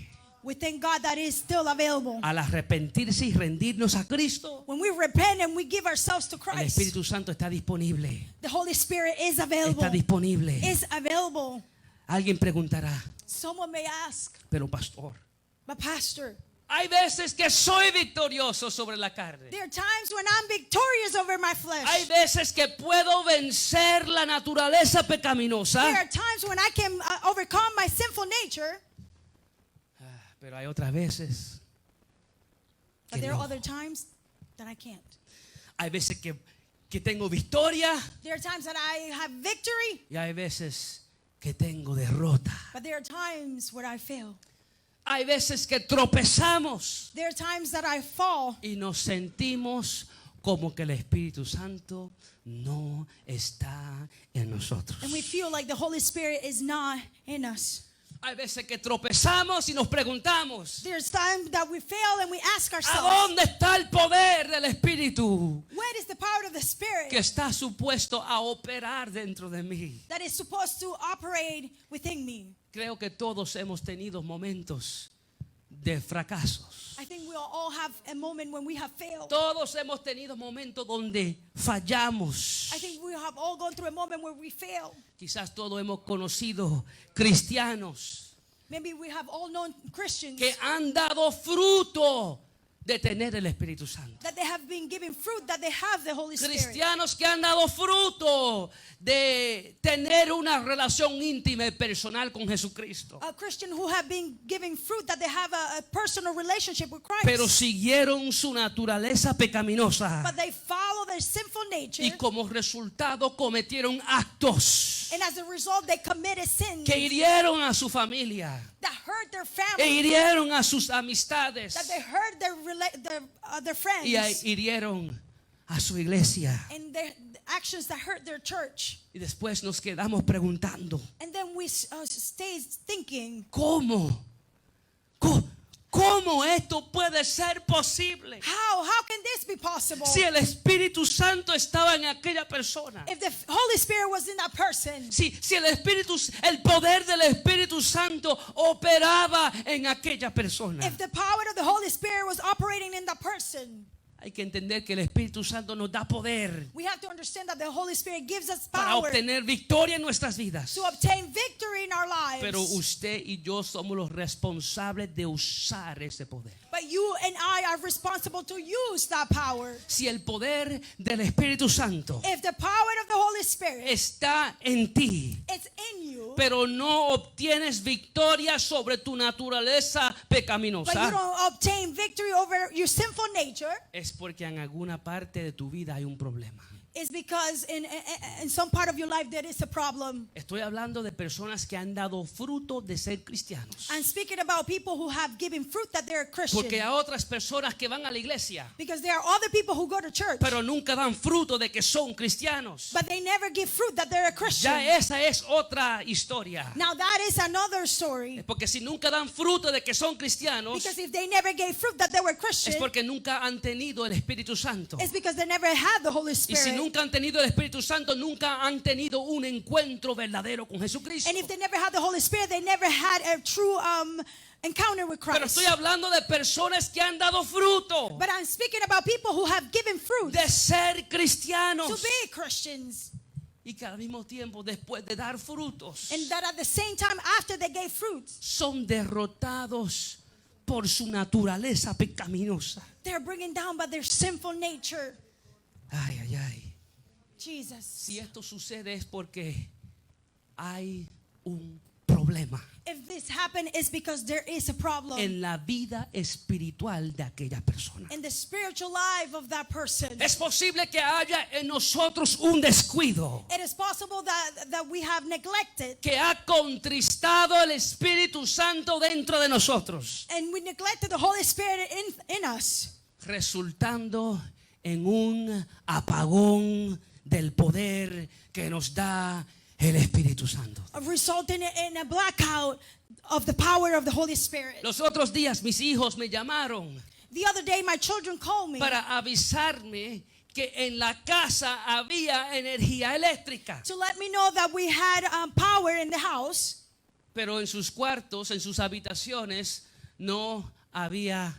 we thank God that is still available. Al arrepentirse y rendirnos a Cristo, When we repent and we give ourselves to el Christ, Espíritu Santo está disponible. the Holy Spirit is available. Está disponible. Is available. Alguien preguntará, Someone may ask, pero pastor, but pastor, hay veces que soy victorioso sobre la carne. there are times when I'm victorious over my Hay flesh. veces que puedo vencer la naturaleza There pecaminosa, are times when I can overcome my sinful nature, pero hay otras veces but que there are no. other times that I can't. Hay veces que tengo victoria There are times that I have victory, y hay veces que tengo derrota. but there are times where I fail. Hay veces que tropezamos There are times that I fall y nos sentimos como que el Espíritu Santo no está en nosotros. and we feel like the Holy Spirit is not in us. Hay veces que tropezamos y nos preguntamos, There's times that we fail and we ask ¿a ourselves, dónde está el poder del Espíritu where is the power of the Spirit que está supuesto a operar dentro de mí? that is supposed to operate within me? Creo que todos hemos tenido momentos de fracasos. I think we all have a moment when we have failed. Todos hemos tenido momentos donde fallamos. I think we have all gone through a moment where we fail. Quizás todos hemos conocido cristianos Maybe we have all known Christians que han dado fruto de tener el Espíritu Santo. that they have been given fruit, that they have the Holy Spirit. Cristianos que han dado fruto de tener una relación íntima y personal con Jesucristo. A Christian who have been given fruit, that they have a personal relationship with Christ. Pero siguieron su naturaleza pecaminosa. But they follow their sinful nature. Y como resultado cometieron actos And as a result, they committed sins que hirieron a su familia. that hurt their E family, hirieron a sus amistades. that they hurt their friends, Y hirieron a su iglesia. and their actions that hurt their church. Y después nos quedamos preguntando, And then we stay thinking, ¿cómo? ¿Cómo esto puede ser posible? how can this be possible? Si el Espíritu Santo estaba en aquella persona. If the Holy Spirit was in that person, Si el poder del Espíritu Santo operaba en aquella persona. if the power of the Holy Spirit was operating in that person, Hay que entender que el Espíritu Santo nos da poder we have to understand that the Holy Spirit gives us para power obtener victoria en nuestras vidas. to obtain victory in our lives. Pero usted y yo somos los responsables de usar ese poder. But you and I are responsible to use that power. Si el poder del Espíritu Santo If the power of the Holy Spirit está en ti, is in you, pero no obtienes victoria sobre tu naturaleza but you pecaminosa, don't obtain victory over your sinful nature, es porque en alguna parte de tu vida hay un problema. it's because in some part of your life there is a problem. Estoy hablando de personas que han dado fruto de ser cristianos. I'm speaking about people who have given fruit that they're Christian. Porque hay otras personas que van a la iglesia, Because there are other people who go to church, pero nunca dan fruto de que son cristianos. but they never give fruit that they're a Christian. Ya esa es otra historia. Now that is another story. Porque si nunca dan fruto de que son cristianos, Because if they never gave fruit that they were Christian, es porque nunca han tenido el Espíritu Santo. it's because they never had the Holy Y si Spirit. nunca han tenido el Espíritu Santo, nunca han tenido un encuentro verdadero con Jesucristo. And if they never had the Holy Spirit, they never had a true encounter with Pero Christ. estoy hablando de personas que han dado fruto But I'm speaking about people who have given fruit de ser to cristianos. be Christians. Y que al mismo tiempo, después de dar frutos, And that at the same time, after they gave fruit, son derrotados por su naturaleza pecaminosa. they're bringing down by their sinful nature. Ay, ay, ay. Jesus. Si esto sucede es porque hay un problema If this happened, it's because there is a problem en la vida espiritual de aquella persona. in the spiritual life of that person. Es posible que haya en nosotros un descuido It is possible that we have neglected que ha contristado el Espíritu Santo dentro de nosotros, and we neglected the Holy Spirit in us, resultando en un apagón del poder que nos da el Espíritu Santo. resulting in a blackout of the power of the Holy Spirit. Los otros días mis hijos me llamaron The other day, my children called me para avisarme que en la casa había energía eléctrica, to let me know that we had power in the house, pero en sus cuartos, en sus habitaciones, no había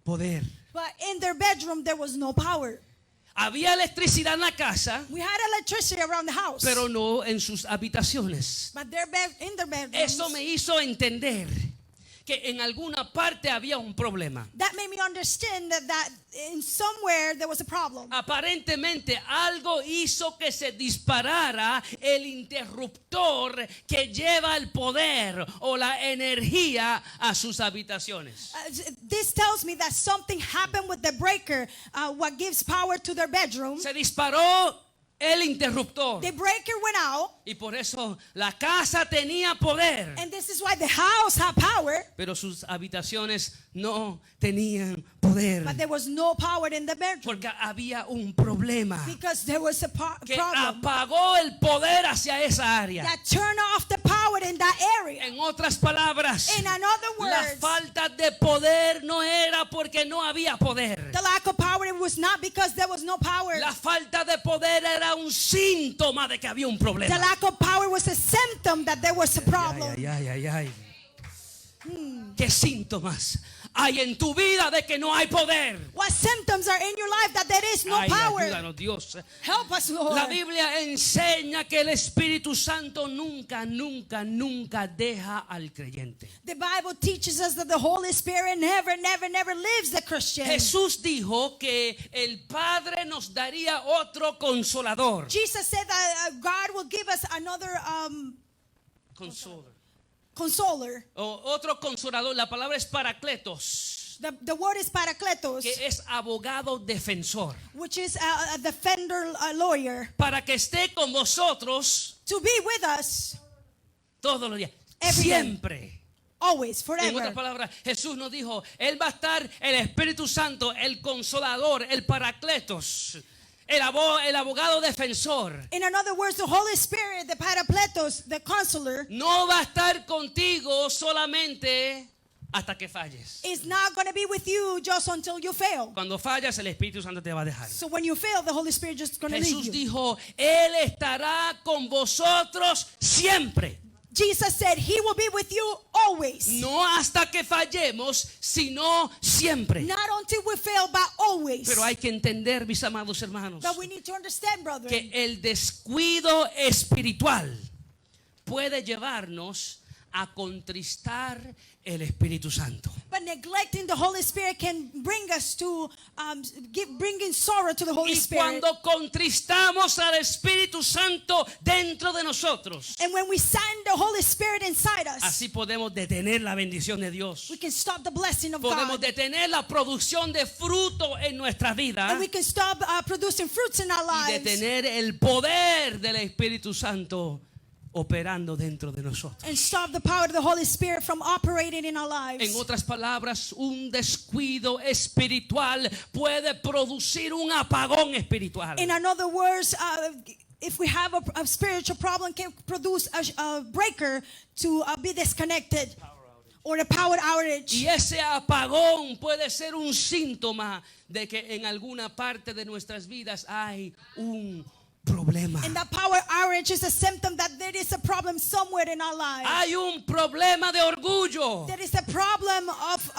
poder. but in their bedroom there was no power. Había electricidad en la casa, We had electricity around the house, pero no en sus habitaciones. but in their bedrooms. Eso me hizo entender que en alguna parte había un problema. That made me understand that in somewhere there was a problem. Aparentemente algo hizo que se disparara el interruptor que lleva el poder o la energía a sus habitaciones. This tells me that something happened with the breaker, what gives power to their bedroom. Se disparó el interruptor The breaker went out, y por eso la casa tenía poder, and this is why the house had power, pero sus habitaciones no tenían poder but there was no power in the bedroom porque había un problema because there was a que problem apagó el poder hacia esa área. that turned off the power in that area. En otras palabras, In another la words, falta de poder no era porque no había poder. the lack of power, it was not because there was no power. La falta de poder era un síntoma de que había un problema. The lack of power was a symptom that there was a problem. Ay, ay, ay, ay. ¿Qué síntomas hay en tu vida de que no hay poder? What symptoms are in your life that there is no Ay, power? ayúdanos, Dios. Help us, Lord. La Biblia enseña que el Espíritu Santo nunca, nunca, nunca deja al creyente. The Bible teaches us that the Holy Spirit never, never, never leaves the Christian. Jesús dijo que el Padre nos daría otro consolador. Jesus said that God will give us another Consolador. consoler. O otro consolador. La palabra es paracletos, The word is parakletos, que es abogado defensor. which is a defender, a lawyer, Para que esté con vosotros to be with us todos los días. Every day. Siempre. always, En otras forever. palabras, Jesús nos dijo, Él va a estar el Espíritu Santo, el consolador, el paracletos, el abogado defensor. In other words, the Holy Spirit, the parakletos, the consoler, No va a estar contigo solamente hasta que falles. is not going to be with you just until you fail. Cuando fallas, el Espíritu Santo te va a dejar. So when you fail, the Holy Spirit just going to leave Jesús you. dijo, Él estará con vosotros siempre. Jesus said he will be with you always. No hasta que fallemos, sino siempre. Not until we fail, but always. Pero hay que entender, mis amados hermanos, But we need to understand, brother, que el descuido espiritual puede llevarnos a contristar el Espíritu Santo. but neglecting the Holy Spirit can bring us to bringing sorrow to the Holy Y Spirit. cuando contristamos al Espíritu Santo dentro de nosotros, And when we sign the Holy Spirit inside us, así podemos detener la bendición de Dios. we can stop the blessing of Podemos God. detener la producción de fruto en nuestra vida And we can stop producing fruits in our y lives. detener el poder del Espíritu Santo operando dentro de nosotros. And stop the power of the Holy Spirit from operating in our lives. En otras palabras, un descuido espiritual puede producir un apagón espiritual. In other words, if we have a spiritual problem, can produce a breaker to be disconnected or a power outage. Y ese apagón puede ser un síntoma de que en alguna parte de nuestras vidas hay un problema. And that power outage is a symptom that there is a problem somewhere in our lives. Hay un problema de orgullo There is a problem of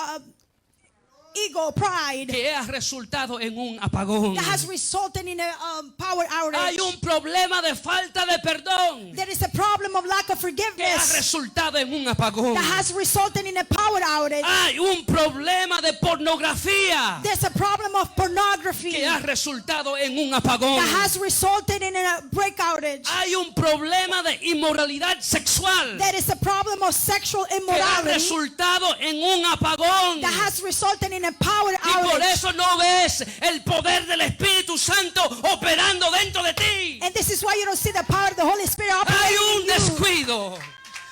ego, pride, que ha resultado en un apagón. that has resulted in a power outage. Hay un problema de falta de perdón There is a problem of lack of que ha forgiveness resultado en un apagón. that has resulted in a power outage. Hay un problema de pornografía There's a problem of pornography que ha resultado en un apagón. that has resulted in a break outage. Hay un problema de inmoralidad sexual There is a problem of sexual que ha immorality resultado en un apagón. that has resulted in a power Y por outage. eso no ves el poder del Espíritu Santo operando dentro de ti. And this is why you don't see the power of the Holy Spirit Hay operating un in you. descuido.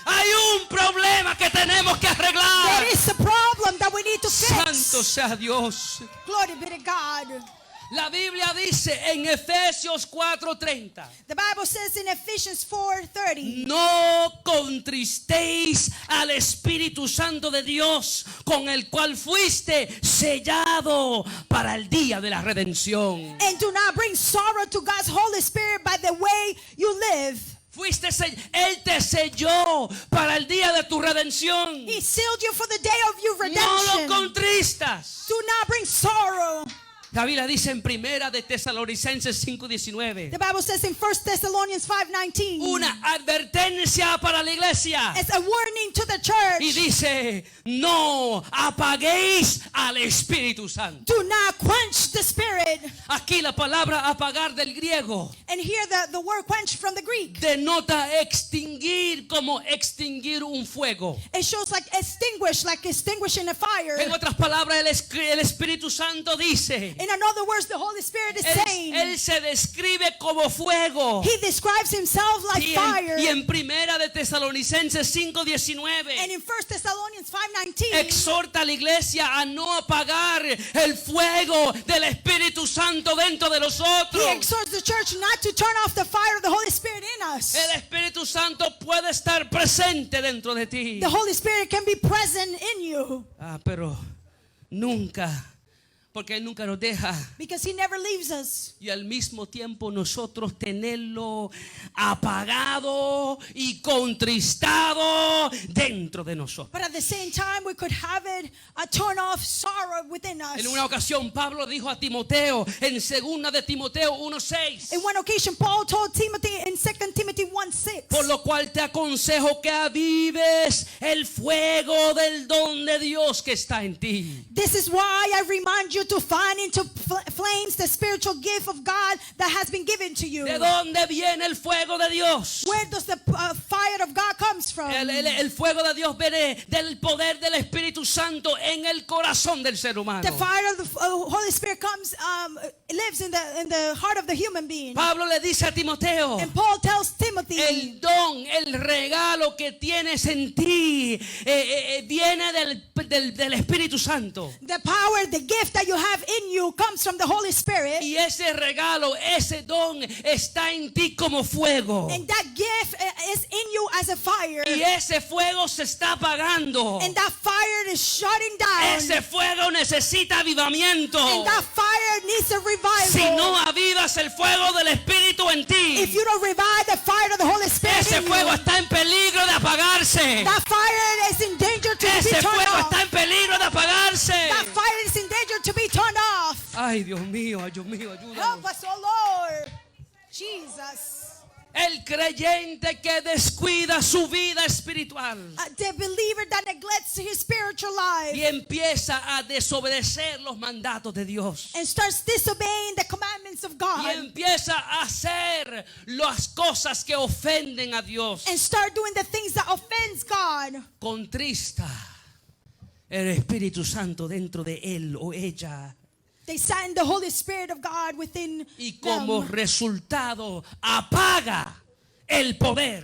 Hay un problema que tenemos que arreglar. There is a problem that we need to Santo fix. sea Dios. Glory be to God. La Biblia dice en Efesios 4:30, The Bible says in Ephesians 4:30, no contristéis al Espíritu Santo de Dios, con el cual fuiste sellado para el día de la redención. and do not bring sorrow to God's Holy Spirit by the way you live. Él te selló para el día de tu redención. He sealed you for the day of your No lo redemption. contristas. Do not bring sorrow. La Biblia dice en Primera de Tesalonicenses 5:19, The Bible says in 1 Thessalonians 5:19, una advertencia para la iglesia. it's a warning to the Y church. dice, no apaguéis al Espíritu Santo. Do not quench the Spirit. Aquí la palabra apagar del griego And here the word quench from the Greek. denota extinguir, como extinguir un fuego. It shows like extinguishing a fire. En otras palabras, el Espíritu Santo dice, In other words, the Holy Spirit is saying, él se describe como fuego. He describes himself like fire. Y en Primera de Tesalonicenses And 5:19 in 1 Thessalonians 5:19, exhorta a la iglesia a no apagar el fuego del Espíritu Santo dentro de nosotros. he exhorts the church not to turn off the fire of the Holy Spirit in us. El Espíritu Espíritu Santo puede estar presente dentro de ti. The Holy Spirit can be present in you Pero nunca, porque Él nunca nos deja. because He never leaves us. Y al mismo tiempo nosotros tenerlo apagado y contristado dentro de nosotros. But at the same time, we could have it a turn off sorrow within us. En una ocasión Pablo dijo a Timoteo en 2 de Timoteo 1:6: In one occasion, Paul told Timothy in 2 Timothy 1:6, por lo cual te aconsejo que avives el fuego del don de Dios que está en ti. this is why I remind you to fan into flames the spiritual gift of God that has been given to you. ¿De dónde viene el fuego de Dios? Where does the fire of God comes from? El fuego de Dios viene del poder del Espíritu Santo en el corazón del ser humano. The fire of the Holy Spirit comes, lives in the heart of the human being. Pablo le dice a Timoteo: And Paul tells Timothy, el don, el regalo que tienes en ti viene del Espíritu Santo. the power, the gift that you have in you comes from the Holy Spirit. Y ese regalo, ese don está en ti como fuego. And that gift is in you as a fire. Y ese fuego se está apagando. And that fire is shutting down. Ese fuego necesita avivamiento. And that fire needs a revival. Si no avivas el fuego del Espíritu en ti, If you don't revive the fire of the Holy Spirit ese in fuego you, está en peligro de apagarse. that fire is in danger to be Ese turned fuego off. está en peligro de apagarse. That fire is in danger to be turned off. Ay, Dios mío, ayúdanos. Help us, oh Lord. Jesus. El creyente que descuida su vida espiritual The believer that neglects his spiritual life y empieza a desobedecer los mandatos de Dios and starts disobeying the commandments of y God empieza a hacer las cosas que ofenden a Dios, and start doing the things that offends God, contrista el Espíritu Santo dentro de él o ella, they send the Holy Spirit of God within y como them. resultado apaga el poder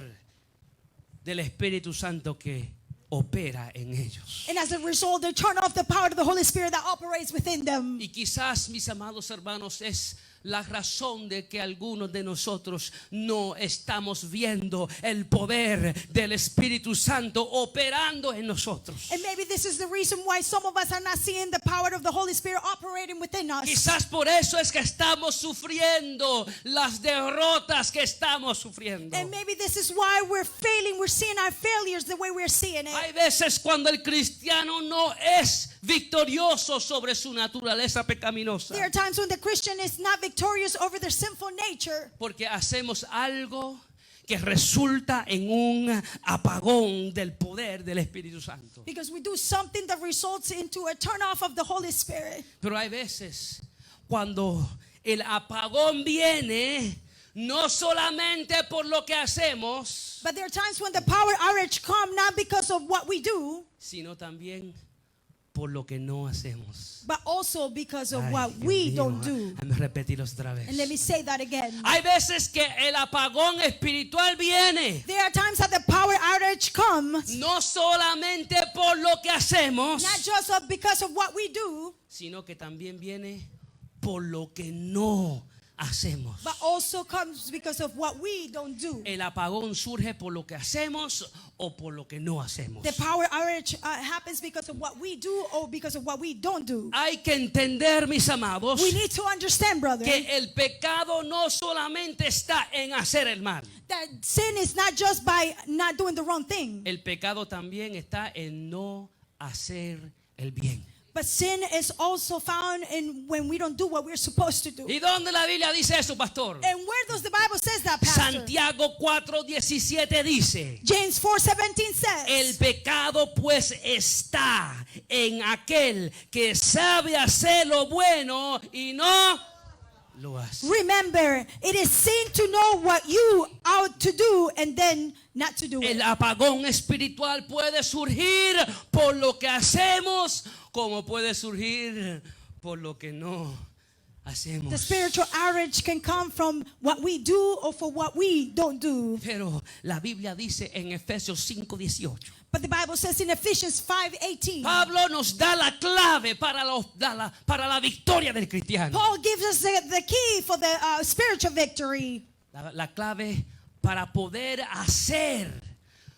del Espíritu Santo que opera en ellos. And as a result, they turn off the power of the Holy Spirit that operates within them. Y quizás, mis amados hermanos, es la razón de que algunos de nosotros no estamos viendo el poder del Espíritu Santo operando en nosotros. And maybe this is the reason why some of us are not seeing the power of the Holy Spirit operating within us. Quizás por eso es que estamos sufriendo las derrotas que estamos sufriendo. And maybe this is why we're failing. We're seeing our failures the way we're seeing it. Hay veces cuando el cristiano no es victorioso sobre su naturaleza pecaminosa, There are times when the Christian is not victorious over their sinful nature porque hacemos algo que resulta en un apagón del poder del Espíritu Santo. because we do something that results into a turn off of the Holy Spirit. Pero hay veces cuando el apagón viene no solamente por lo que hacemos, But there are times when the power outage come not because of what we do, sino también por lo que no hacemos. but also because of Ay, what Dios we mío, don't do. déjame repetirlo otra vez. And let me say that again. Hay veces que el apagón espiritual viene There are times that the power outage comes no solamente por lo que hacemos, not just because of what we do, sino que también viene por lo que no hacemos. but also comes because of what we don't do. El apagón surge por lo que hacemos o por lo que no hacemos. The power outage happens because of what we do or because of what we don't do. Hay que entender, mis amados, We need to understand, brother, que el pecado no solamente está en hacer el mal. that sin is not just by not doing the wrong thing, El pecado también está en no hacer el bien. but sin is also found in when we don't do what we're supposed to do. ¿Y dónde la Biblia dice eso, pastor? And where does the Bible says that, Pastor? Santiago 4:17 dice: James 4:17 says, el pecado pues está en aquel que sabe hacer lo bueno y no lo hace. remember, it is sin to know what you ought to do and then not to do El it. apagón espiritual puede surgir por lo que hacemos, como puede surgir por lo que no hacemos. The spiritual outrage can come from what we do or for what we don't do. Pero la Biblia dice en Efesios 5:18. But the Bible says in Ephesians 5:18, Pablo nos da la clave para la victoria del cristiano. Paul gives us the key for the spiritual victory. La clave para poder hacer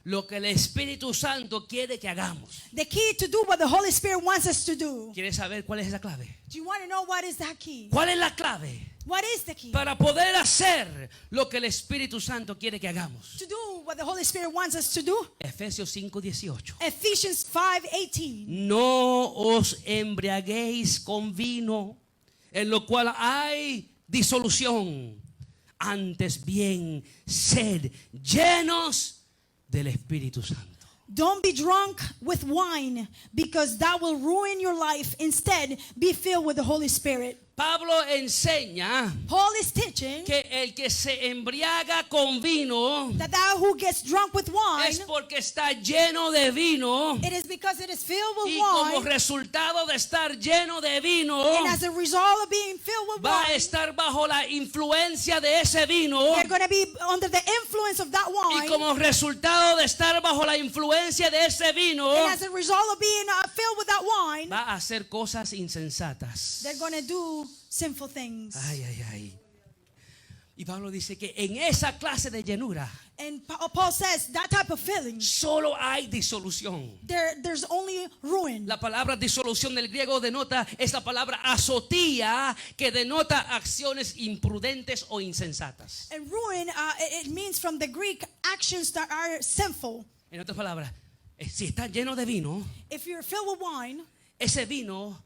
lo que el Espíritu Santo quiere que hagamos. The key to do what the Holy Spirit wants us to do. ¿Quieres saber cuál es esa clave? Do you want to know what is that key? ¿Cuál es la clave What is the key? para poder hacer lo que el Espíritu Santo quiere que hagamos? To do what the Holy Spirit wants us to do. Efesios 5:18. Ephesians 5:18. No os embriaguéis con vino, en lo cual hay disolución. Antes bien, sed llenos del Espíritu Santo. Don't be drunk with wine, because that will ruin your life. Instead, be filled with the Holy Spirit. Pablo enseña Paul is teaching que el que se embriaga con vino that who gets drunk with wine, es porque está lleno de vino, it is because it is filled with y como wine. resultado de estar lleno de vino And as a result of being filled with va a wine, estar bajo la influencia de ese vino, they're going to be under the influence of that y wine. como resultado de estar bajo la influencia de ese vino And as a result of being filled with that wine, va a hacer cosas insensatas. they're going to do sinful things. Ay, ay, ay. Y Pablo dice que en esa clase de llenura And Paul says that type of feeling, solo hay disolución. there's only ruin. La palabra disolución del griego denota es la palabra azotía, que denota acciones imprudentes o insensatas. And ruin, it means from the Greek actions that are sinful. En otras palabras, si está lleno de vino, If you're filled with wine, ese vino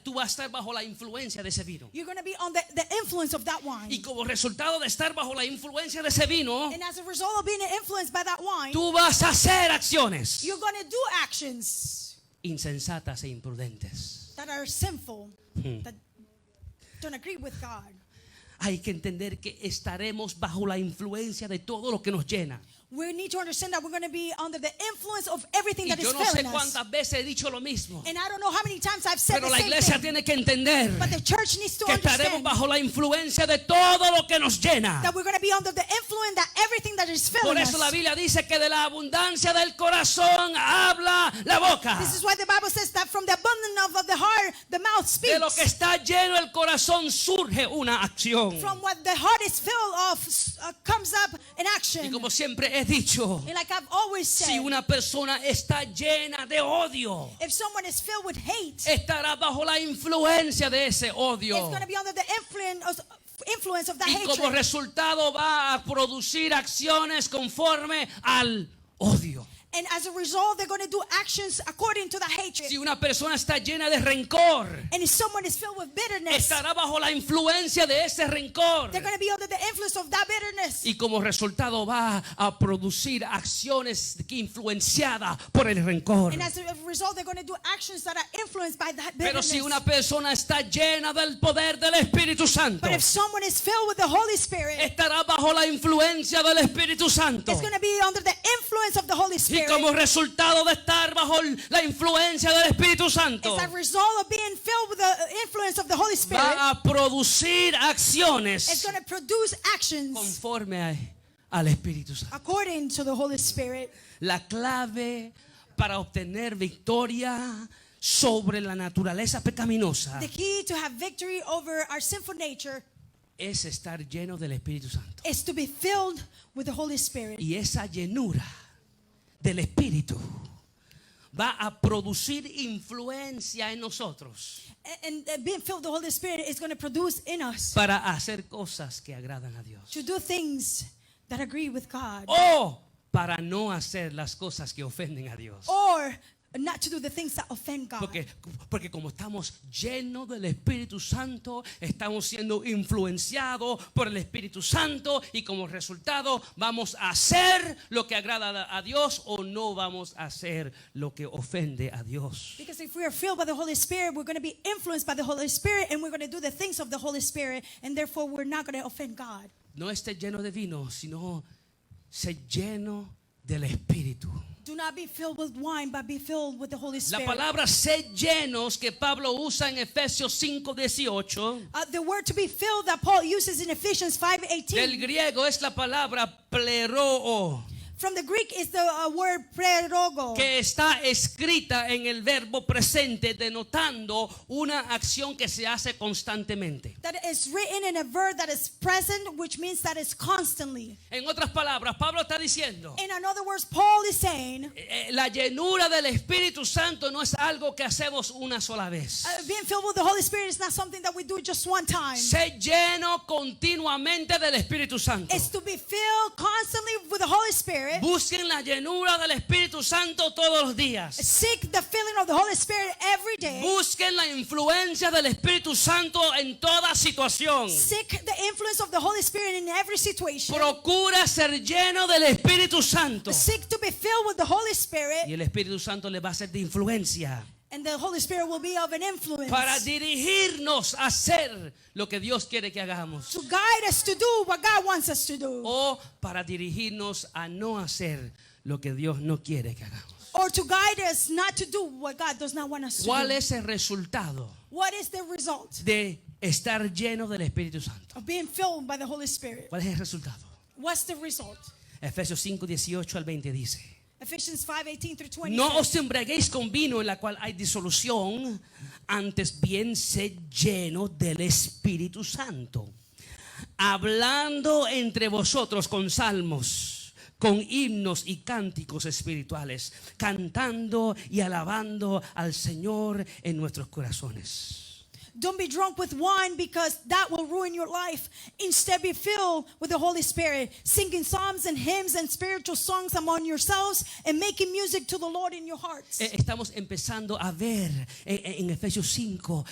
tú vas a estar bajo la influencia de ese vino. you're going to be on the influence of that wine. Y como resultado de estar bajo la influencia de ese vino, And as a result of being influenced by that wine, tú vas a hacer acciones you're going to do actions insensatas e imprudentes. that are sinful, that don't agree with God. Hay que entender que estaremos bajo la influencia de todo lo que nos llena. We need to understand that we're going to be under the influence of everything Y that is yo no sé filling us. cuántas veces he dicho lo mismo, And I don't know how many times I've said pero the la same iglesia thing. tiene que entender But the church needs to que estaremos understand bajo la influencia de todo lo que nos llena. that we're going to be under the influence that everything that is Por filling eso la us. Biblia dice que de la abundancia del corazón habla la boca. This is why the Bible says that from the abundance of the heart, the mouth De lo que speaks. está lleno el corazón surge una acción. From what the heart is filled of comes up an Y action. como siempre he dicho, And like I've always said, si una persona está llena de odio, if someone is filled with hate, estará bajo la influencia de ese it's odio. going to be under the influence of that Y como hatred. resultado va a producir acciones conforme al odio. And as a result, they're going to do actions according to the hatred. Si una persona está llena de rencor, And if someone is filled with bitterness, estará bajo la influencia de ese rencor. they're going to be under the influence of that bitterness. Y como resultado va a producir acciones influenciadas por el rencor. And as a result, they're going to do actions that are influenced by that Pero bitterness. si una persona está llena del poder del Espíritu Santo, But if someone is filled with the Holy Spirit, estará bajo la influencia del Espíritu Santo. it's going to be under the influence of the Holy Y Spirit. como resultado de estar bajo la influencia del Espíritu Santo, As a result of being filled with the influence of the Holy Spirit, va a producir it's acciones going to produce actions conforme al Espíritu Santo. according to the Holy Spirit. La clave para obtener victoria sobre la naturaleza pecaminosa The key to have victory over our sinful nature es estar lleno del Espíritu Santo. is to be filled with the Holy Spirit. Y esa llenura del Espíritu va a producir influencia en nosotros And being filled with the Holy Spirit is going to produce in us para hacer cosas que agradan a Dios, to do things that agree with God, o para no hacer las cosas que ofenden a Dios. or not to do the things that offend God. Porque como estamos llenos del Espíritu Santo, estamos siendo influenciados por el Espíritu Santo, y como resultado vamos a hacer lo que agrada a Dios o no vamos a hacer lo que ofende a Dios. Because if we are filled by the Holy Spirit, we're going to be influenced by the Holy Spirit, and we're going to do the things of the Holy Spirit, and therefore we're not going to offend God. No esté lleno de vino, sino sé lleno del Espíritu. Do not be filled with wine, but be filled with the Holy La Spirit. palabra ser llenos que Pablo usa en Efesios 5:18 The word to be filled that Paul uses in Ephesians del 5:18 griego es la palabra pleroo. From the Greek is the word prerogo. que está escrita en el verbo presente, denotando una acción que se hace constantemente. That is written in a verb that is present, which means that it's constantly. En otras palabras, Pablo está diciendo, In other words, Paul is saying, la llenura del Espíritu Santo no es algo que hacemos una sola vez. being filled with the Holy Spirit is not something that we do just one time. Sé lleno continuamente del Espíritu Santo. It's to be filled constantly with the Holy Spirit. Busquen la llenura del Espíritu Santo todos los días. Seek the filling of the Holy Spirit every day. Busquen la influencia del Espíritu Santo en toda situación. Seek the influence of the Holy Spirit in every situation. Procura ser lleno del Espíritu Santo. Seek to be filled with the Holy Y Spirit, el Espíritu Santo le va a ser de influencia and the Holy Spirit will be of an influence para dirigirnos a hacer lo que Dios quiere que hagamos. to guide us to do what God wants us to do, O para dirigirnos a no hacer lo que Dios no quiere que hagamos. or to guide us not to do what God does not want us to ¿Cuál do. es el resultado What is the result de estar lleno del Espíritu Santo? of being filled by the Holy Spirit? ¿Cuál es el resultado? What's the result? Efesios 5, 18 al 20 dice: Ephesians 5:18 through 20. No says, os embriaguéis con vino en la cual hay disolución, antes bien sed lleno del Espíritu Santo, hablando entre vosotros con salmos, con himnos y cánticos espirituales, cantando y alabando al Señor en nuestros corazones. Don't be drunk with wine, because that will ruin your life. Instead, be filled with the Holy Spirit, singing psalms and hymns and spiritual songs among yourselves, and making music to the Lord in your hearts. Estamos empezando a ver en Efesios 5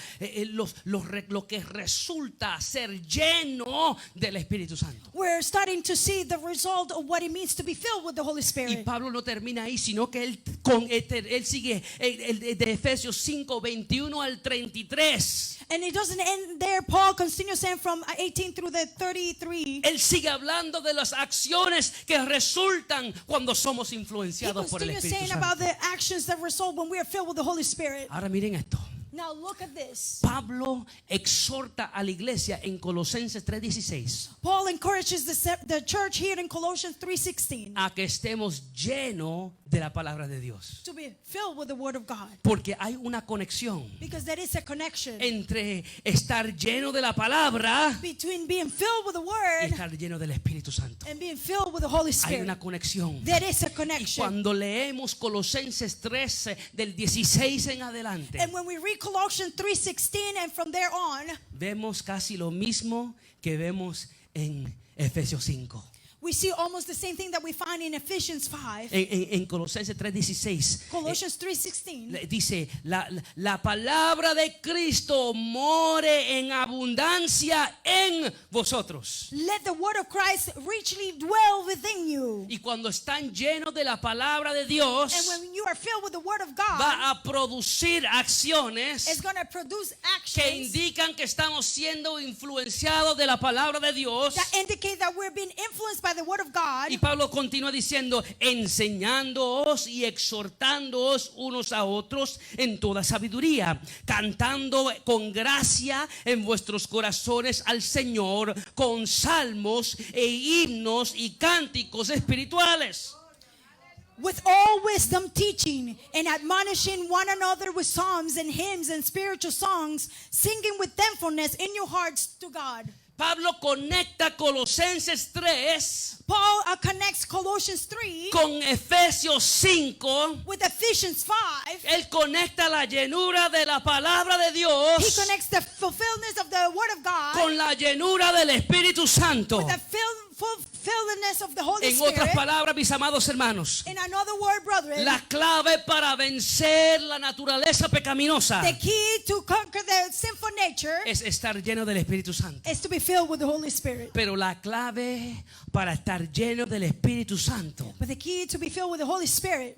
lo que resulta ser lleno del Espíritu Santo. We're starting to see the result of what it means to be filled with the Holy Y Spirit. Pablo no termina ahí, sino que él sigue de Efesios 5, 21 al 33. And it doesn't end there. Paul continues saying from 18 through the 33. Él sigue hablando de las acciones que resultan cuando somos He influenciados por el continues Espíritu saying Santo. about the actions that result when we are filled with the Holy Spirit. Ahora miren esto. Now look at this. Pablo exhorta a la iglesia en Colosenses 3:16 Paul encourages the church here in Colossians 3:16 a que estemos llenos de la palabra de Dios. to be filled with the Word of God, Porque hay una conexión because there is a connection entre estar lleno de la palabra between being filled with the y Word estar lleno del Espíritu Santo. and being filled with the Holy Hay Spirit. una conexión. There is a Y connection. cuando leemos Colosenses 13 del 16 en adelante, And when we read Colossians 3:16 and from there on, vemos casi lo mismo que vemos en Efesios 5. we see almost the same thing that we find in Ephesians 5. En Colosenses 3:16 Colossians 3:16. dice, la palabra de Cristo more en abundancia en vosotros. Let the word of Christ richly dwell within you. Y cuando están llenos de la palabra de Dios, And when you are filled with the word of God, va a producir acciones it's going to produce que actions indican que estamos siendo influenciados de la palabra de Dios. that indicate that we're being influenced by the word of God. Y Pablo continúa diciendo, enseñándoos y exhortándoos unos a otros en toda sabiduría, cantando con gracia en vuestros corazones al Señor con salmos e himnos y cánticos espirituales. With all wisdom teaching and admonishing one another with psalms and hymns and spiritual songs, singing with thankfulness in your hearts to God. Pablo conecta Colosenses 3 Paul connects Colossians 3 con Efesios 5. with Ephesians 5. Él conecta la llenura de la palabra de He Dios connects the fulfillment of the word of God con la llenura del Espíritu Santo. with the fulfillment of the Holy En otras Spirit. palabras, mis amados hermanos, In another word, brethren, la clave para vencer la naturaleza pecaminosa the key to conquer the sinful nature es estar lleno del Espíritu Santo. is to be filled with the Holy Spirit. Pero la clave para estar lleno del Espíritu Santo But the key to be filled with the Holy Spirit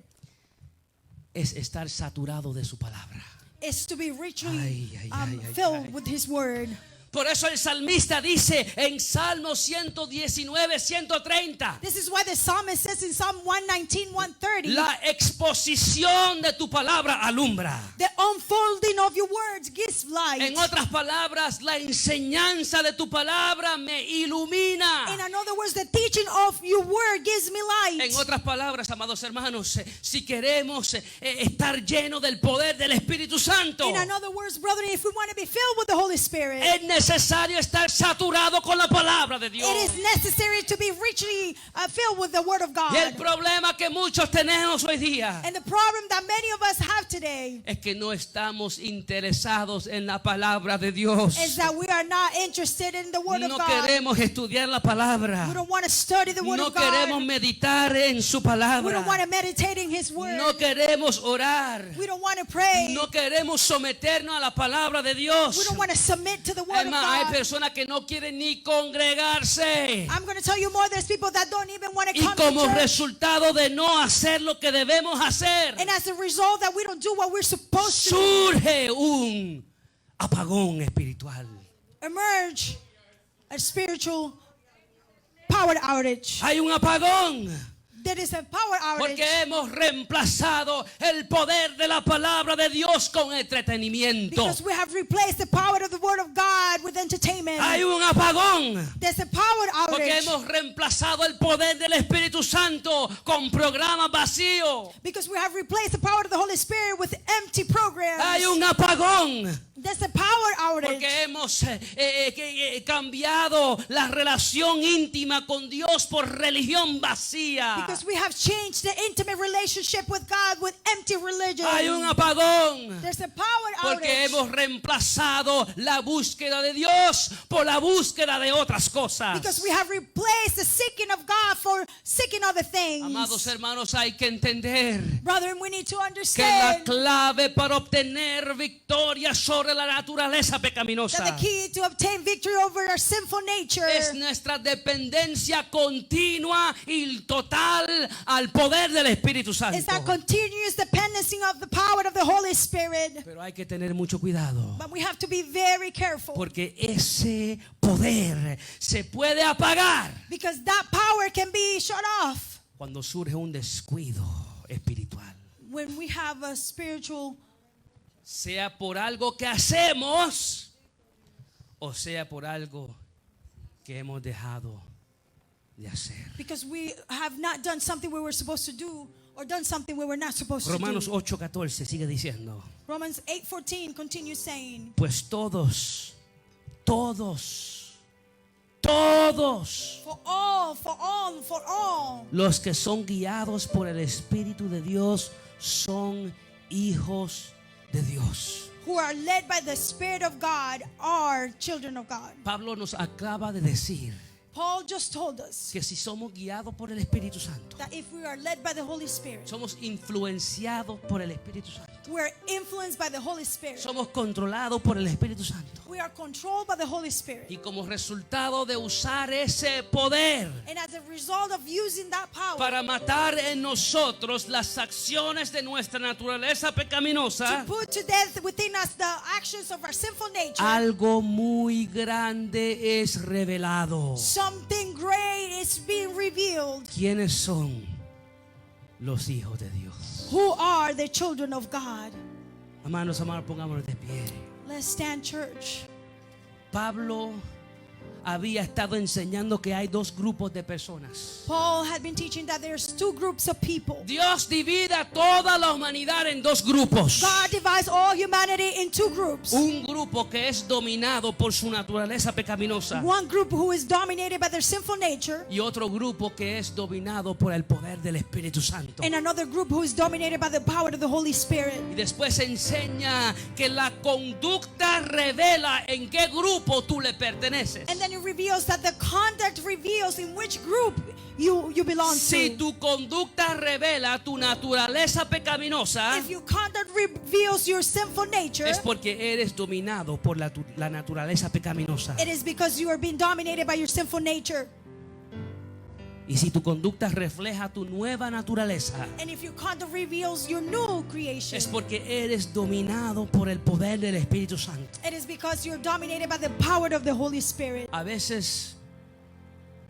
es estar saturado de su palabra. is to be richly Ay, ay, ay, ay, filled ay. with His word. Por eso el salmista dice en Salmo 119, 130. This is why the psalmist says in Psalm 119, 130, La exposición de tu palabra alumbra. the unfolding of your words gives light. En otras palabras, la enseñanza de tu palabra me ilumina. In other words, the teaching of your word gives me light. En otras palabras, amados hermanos, si queremos estar llenos del poder del Espíritu Santo, In other words, brethren, if we want to be filled with the Holy Spirit, es necesario estar saturado con la palabra de Dios. it is necessary to be richly filled with the Word of God. Y el problema que muchos tenemos hoy día And the problem that many of us have today es que no estamos interesados en la palabra de Dios. is that we are not interested in the Word No of God. queremos estudiar la palabra. We don't want to study the Word No of God. queremos meditar en su We don't palabra. want to meditate in His Word. No queremos orar. We don't want to pray. No queremos someternos a la palabra de Dios. We don't want to submit to the Word of Además, hay God. personas que no quieren ni congregarse. I'm going to tell you more. There's people that don't even want to Y come to como church. resultado de no hacer lo que debemos hacer, And as a result that we don't do what we're supposed to surge un apagón espiritual. emerge a spiritual power outage. Hay un apagón There is a power outage porque hemos reemplazado el poder de la palabra de Dios con entretenimiento. because we have replaced the power of the Word of God with entertainment. Hay un apagón There's a power porque outage hemos reemplazado el poder del Espíritu Santo con programas vacíos. because we have replaced the power of the Holy Spirit with empty programs. Hay un apagón There's a power outage porque hemos cambiado la relación íntima con Dios por religión vacía. because we have changed the intimate relationship with God with empty religion. Hay un apagón There's a power porque outage hemos reemplazado la búsqueda de Dios por la búsqueda de otras cosas. because we have replaced the seeking of God for seeking other things. Amados hermanos, hay que entender Brethren, we need to que la understand clave para obtener victoria sobre la naturaleza that the pecaminosa key to obtain victory over our sinful nature es nuestra dependencia continua y total al poder del Espíritu is that Santo. continuous dependency of the power of the Holy Spirit. Pero hay que tener mucho cuidado But we have to be very careful porque ese poder se puede apagar because that power can be shut off cuando surge un descuido espiritual. when we have a spiritual, Sea por algo que hacemos o sea por algo que hemos dejado de hacer. because we have not done something we were supposed to do or done something we were not supposed Romanos to do. 8:14 sigue diciendo, Romans 8:14 continues saying, pues todos for all los que son guiados por el Espíritu de Dios son hijos de Dios. who are led by the Spirit of God are children of God. Pablo nos acaba de decir Paul just told us que si somos guiados por el Espíritu Santo, that if we are led by the Holy Spirit, somos influenciados por el Espíritu Santo, we're influenced by the Holy Spirit. somos controlados por el Espíritu Santo. We are controlled by the Holy Spirit. Y como resultado de usar ese poder And as a result of using that power para matar en nosotros las acciones de nuestra naturaleza to pecaminosa, put to death within us the actions of our sinful nature, algo muy grande es revelado. something great is being revealed. ¿Quiénes son los hijos de Dios? Who are the children of God? Hermanos, amados, pongámonos de pie. Let's stand, church. Pablo había estado enseñando que hay dos grupos de personas. Paul had been teaching that there's two groups of people. Dios divide a toda la humanidad en dos grupos. God divides all humanity in two groups. Un grupo que es dominado por su naturaleza pecaminosa One group who is dominated by their sinful nature, y otro grupo que es dominado por el poder del Espíritu Santo. and another group who is dominated by the power of the Holy Spirit. Y después enseña que la conducta revela en qué grupo tú le perteneces. And then it reveals that the conduct reveals in which group you belong Si to. tu conducta revela tu naturaleza pecaminosa, If your conduct reveals your sinful nature, es porque eres dominado por la naturaleza pecaminosa. it is because you are being dominated by your sinful nature. Y si tu conducta refleja tu nueva naturaleza, and if your conduct reveals your new creation, es porque eres dominado por el poder del Espíritu Santo. it is because you're dominated by the power of the Holy Spirit. A veces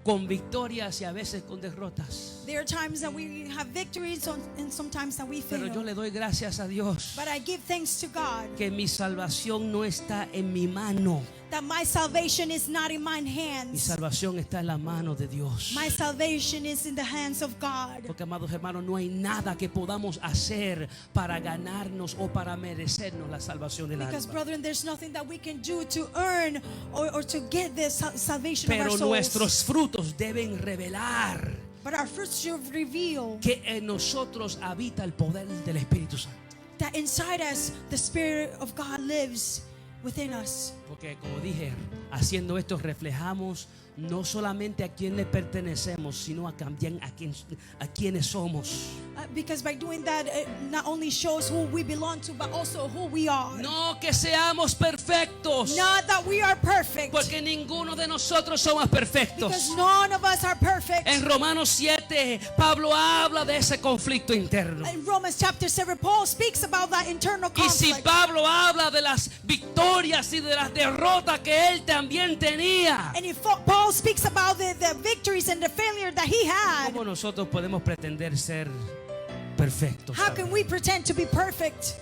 con victorias y a veces con derrotas. There are times that we have victories and sometimes that we Pero yo fail. le doy gracias a Dios But I give thanks to God que mi salvación no está en mi mano. that my salvation is not in my Mi hands. salvación está en la mano de Dios. My salvation is in the hands of God. Porque, amados hermanos, no hay nada que podamos hacer para ganarnos o para merecernos la salvación del Because, alma. brethren, there's nothing that we can do to earn or to get the salvation of Pero our souls. nuestros frutos deben revelar But our fruits should reveal que en nosotros habita el poder del Espíritu Santo. that inside us, the Spirit of God lives within us. Porque, como dije, haciendo esto reflejamos no solamente a quién le pertenecemos, sino también a quienes somos. Because by doing that, it not only shows who we belong to, but also who we are. No que seamos perfectos, Not that we are perfect. porque ninguno de nosotros somos perfectos. Because none of us are perfect. En Romanos 7, Pablo habla de ese conflicto interno. In Romans chapter 7, Paul speaks about that internal Y si conflict. Pablo habla de las victorias y de las derrotas que él también tenía, And if Paul speaks about the victories and the failure that he had, ¿cómo nosotros podemos pretender ser perfectos? how can we pretend to be perfect?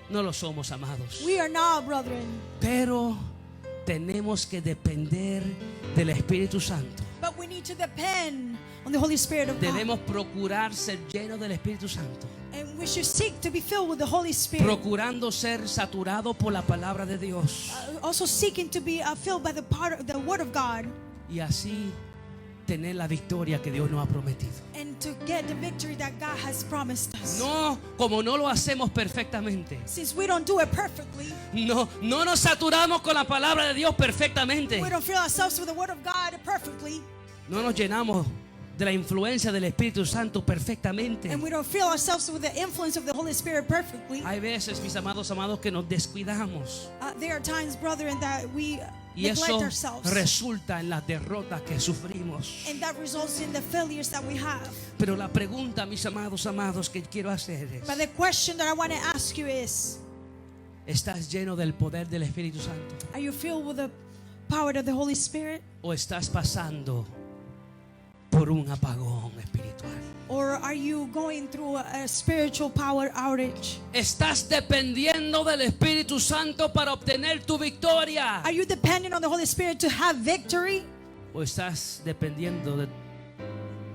No lo somos, amados. We are not, brethren. Pero tenemos que depender del Espíritu Santo. But we need to depend on the Holy Spirit of God. Debemos procurar ser llenos del Espíritu Santo, And we should seek to be filled with the Holy Spirit. procurando ser saturados por la palabra de Dios, Also seeking to be filled by the Word of God. y así tener la victoria que Dios nos ha prometido. And to get the victory that God has promised us. No, como no lo hacemos perfectamente. Since we don't do it perfectly, No nos saturamos con la palabra de Dios perfectamente. we don't fill ourselves with the Word of God perfectly, No nos llenamos de la influencia del Espíritu Santo perfectamente. and we don't fill ourselves with the influence of the Holy Spirit perfectly. Hay veces, mis amados, que nos descuidamos. There are times, brethren, that we Y neglect eso ourselves. resulta en las derrotas que sufrimos. And that results in the failures that we have. Pero la pregunta, mis amados, que quiero hacer es: But the question that I want to ask you is, ¿estás lleno del poder del Espíritu Santo? are you filled with the power of the Holy Spirit? ¿O estás pasando por un apagón espiritual? Or are you going through a spiritual power outage? ¿Estás dependiendo del Espíritu Santo para obtener tu victoria? Are you dependent on the Holy Spirit to have victory? ¿O estás dependiendo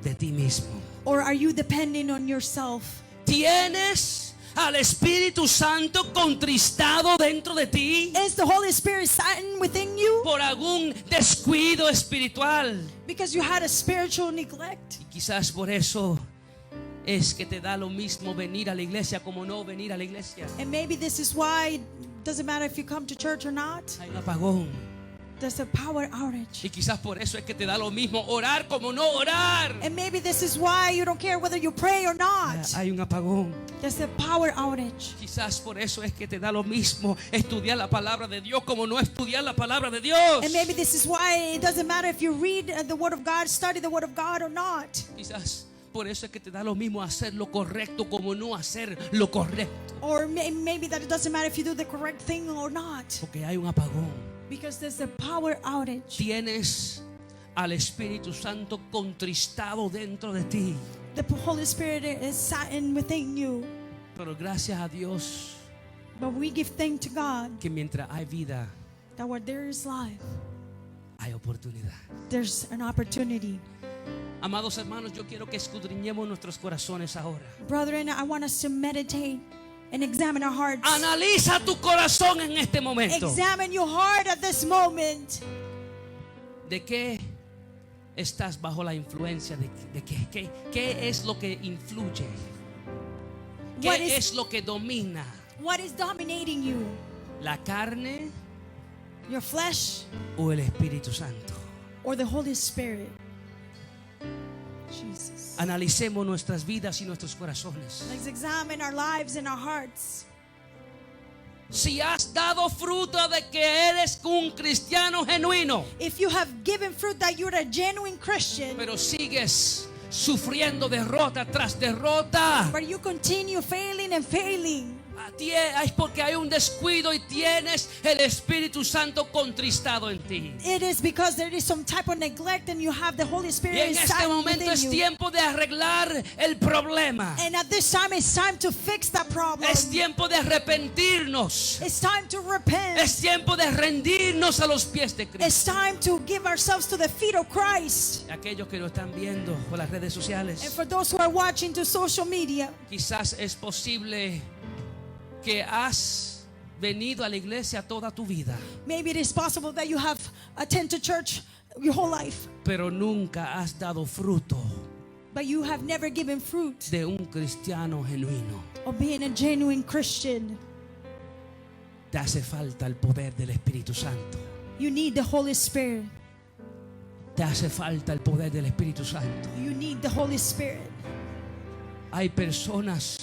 de ti mismo? Or are you depending on yourself? ¿Tienes al Espíritu Santo contristado dentro de ti Is the Holy Spirit sitting within you por algún descuido espiritual? because you had a spiritual neglect? Y quizás por eso es que te da lo mismo venir a la iglesia como no venir a la iglesia. And maybe this is why it doesn't matter if you come to church or not. Hay un apagón. There's a power outage. Y quizás por eso es que te da lo mismo orar como no orar. And maybe this is why you don't care whether you pray or not. Hay un apagón. There's a power outage. Quizás por eso es que te da lo mismo estudiar la palabra de Dios como no estudiar la palabra de Dios. And maybe this is why it doesn't matter if you read the Word of God, study the Word of God or not. Quizás por eso es que te da lo mismo hacer lo correcto como no hacer lo correcto. Or maybe that it doesn't matter if you do the correct thing or not. Porque hay un apagón. Because there's a power outage. Tienes al Espíritu Santo contristado dentro de ti. The Holy Spirit is sitting within you. Pero gracias a Dios But we give thanks to God que mientras hay vida, that where there is life, hay oportunidad. there's an opportunity. Amados hermanos, yo quiero que escudriñemos nuestros corazones ahora. Brethren, I want us to meditate and examine our hearts. Analiza tu corazón en este momento. Examine your heart at this moment. ¿De qué estás bajo la influencia? ¿De qué? ¿Qué es lo que influye? What ¿Qué is- es lo que domina? What is dominating you? ¿La carne Your flesh o el Espíritu Santo? or the Holy Spirit? Jesus. Analicemos nuestras vidas y nuestros corazones. Let's examine our lives and our hearts. Si has dado fruto de que eres un cristiano genuino, If you have given fruit that you're a genuine Christian, pero sigues sufriendo derrota tras derrota, but you continue failing and failing, es porque hay un descuido y tienes el Espíritu Santo contristado en ti. it is because there is some type of neglect and you have the Holy Y Spirit en este inside momento within es you. tiempo de arreglar el problema. And at this time, it's time to fix that problem. Es tiempo de arrepentirnos. It's time to repent. Es tiempo de rendirnos a los pies de Cristo. It's time to give ourselves to the feet of Christ. Aquellos que lo están viendo por las redes And sociales, for those who are watching to social media, quizás es posible que has venido a la iglesia toda tu vida, maybe it is possible that you have attended church your whole life, pero nunca has dado fruto but you have never given fruit de un cristiano genuino. of being a genuine Christian. Te hace falta el poder del Espíritu Santo. You need the Holy Spirit. Te hace falta el poder del Espíritu Santo. You need the Holy Spirit. Hay personas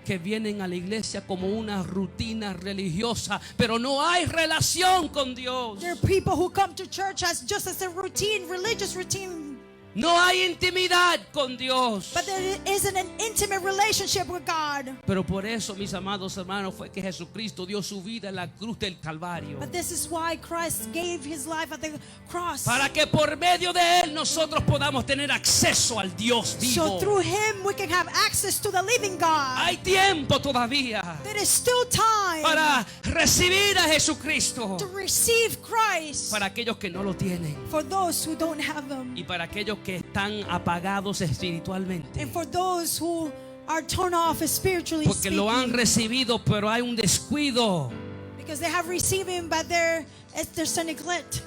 que vienen a la iglesia como una rutina religiosa, pero no hay relación con Dios. There are people who come to church just as a routine, religious routine, No hay intimidad con Dios. but there isn't an intimate relationship with God. Pero por eso, mis amados hermanos, fue que Jesucristo dio su vida en la cruz del Calvario. But this is why Christ gave his life at the cross. Para que por medio de Él nosotros podamos tener acceso al Dios vivo. So through him we can have access to the living God. Hay tiempo todavía There is still time para recibir a Jesucristo. to receive Christ Para aquellos que no lo tienen. for those who don't have him. Y para aquellos que están apagados espiritualmente. And for those who are torn off spiritually Porque lo han speaking, recibido, pero hay un descuido. because they have received him, but there's a neglect.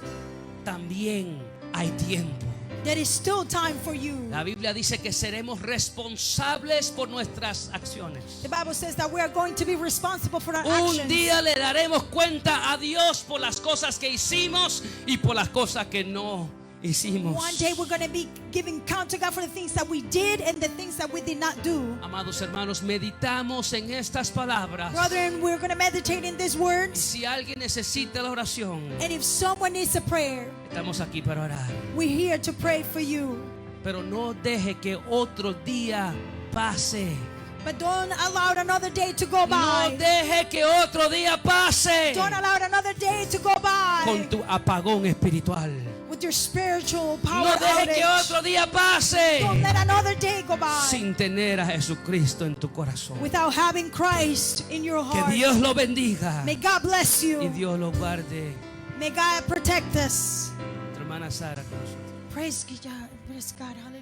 También hay tiempo. There is still time for you. La Biblia dice que seremos responsables por nuestras acciones. The Bible says that we are going to be responsible for our Un actions. día le daremos cuenta a Dios por las cosas que hicimos y por las cosas que no hicimos. One day we're going to be giving count to God for the things that we did and the things that we did not do. Amados hermanos, meditamos en estas palabras. Brethren, we're going to meditate in these words. Si alguien necesita la oración, And if someone needs a prayer, estamos aquí para orar. we're here to pray for you. Pero no deje que otro día pase. But don't allow another day to go No by. deje que otro día pase Don't allow another day to go by con tu apagón espiritual. with your spiritual power No deje que outage. otro día pase Don't let another day go by sin tener a Jesucristo en tu corazón. without having Christ in your Que heart. Dios lo bendiga May God bless y you. Dios lo guarde. May God protect us. Nuestra hermana Sara con nosotros. Praise God. Praise God. Hallelujah.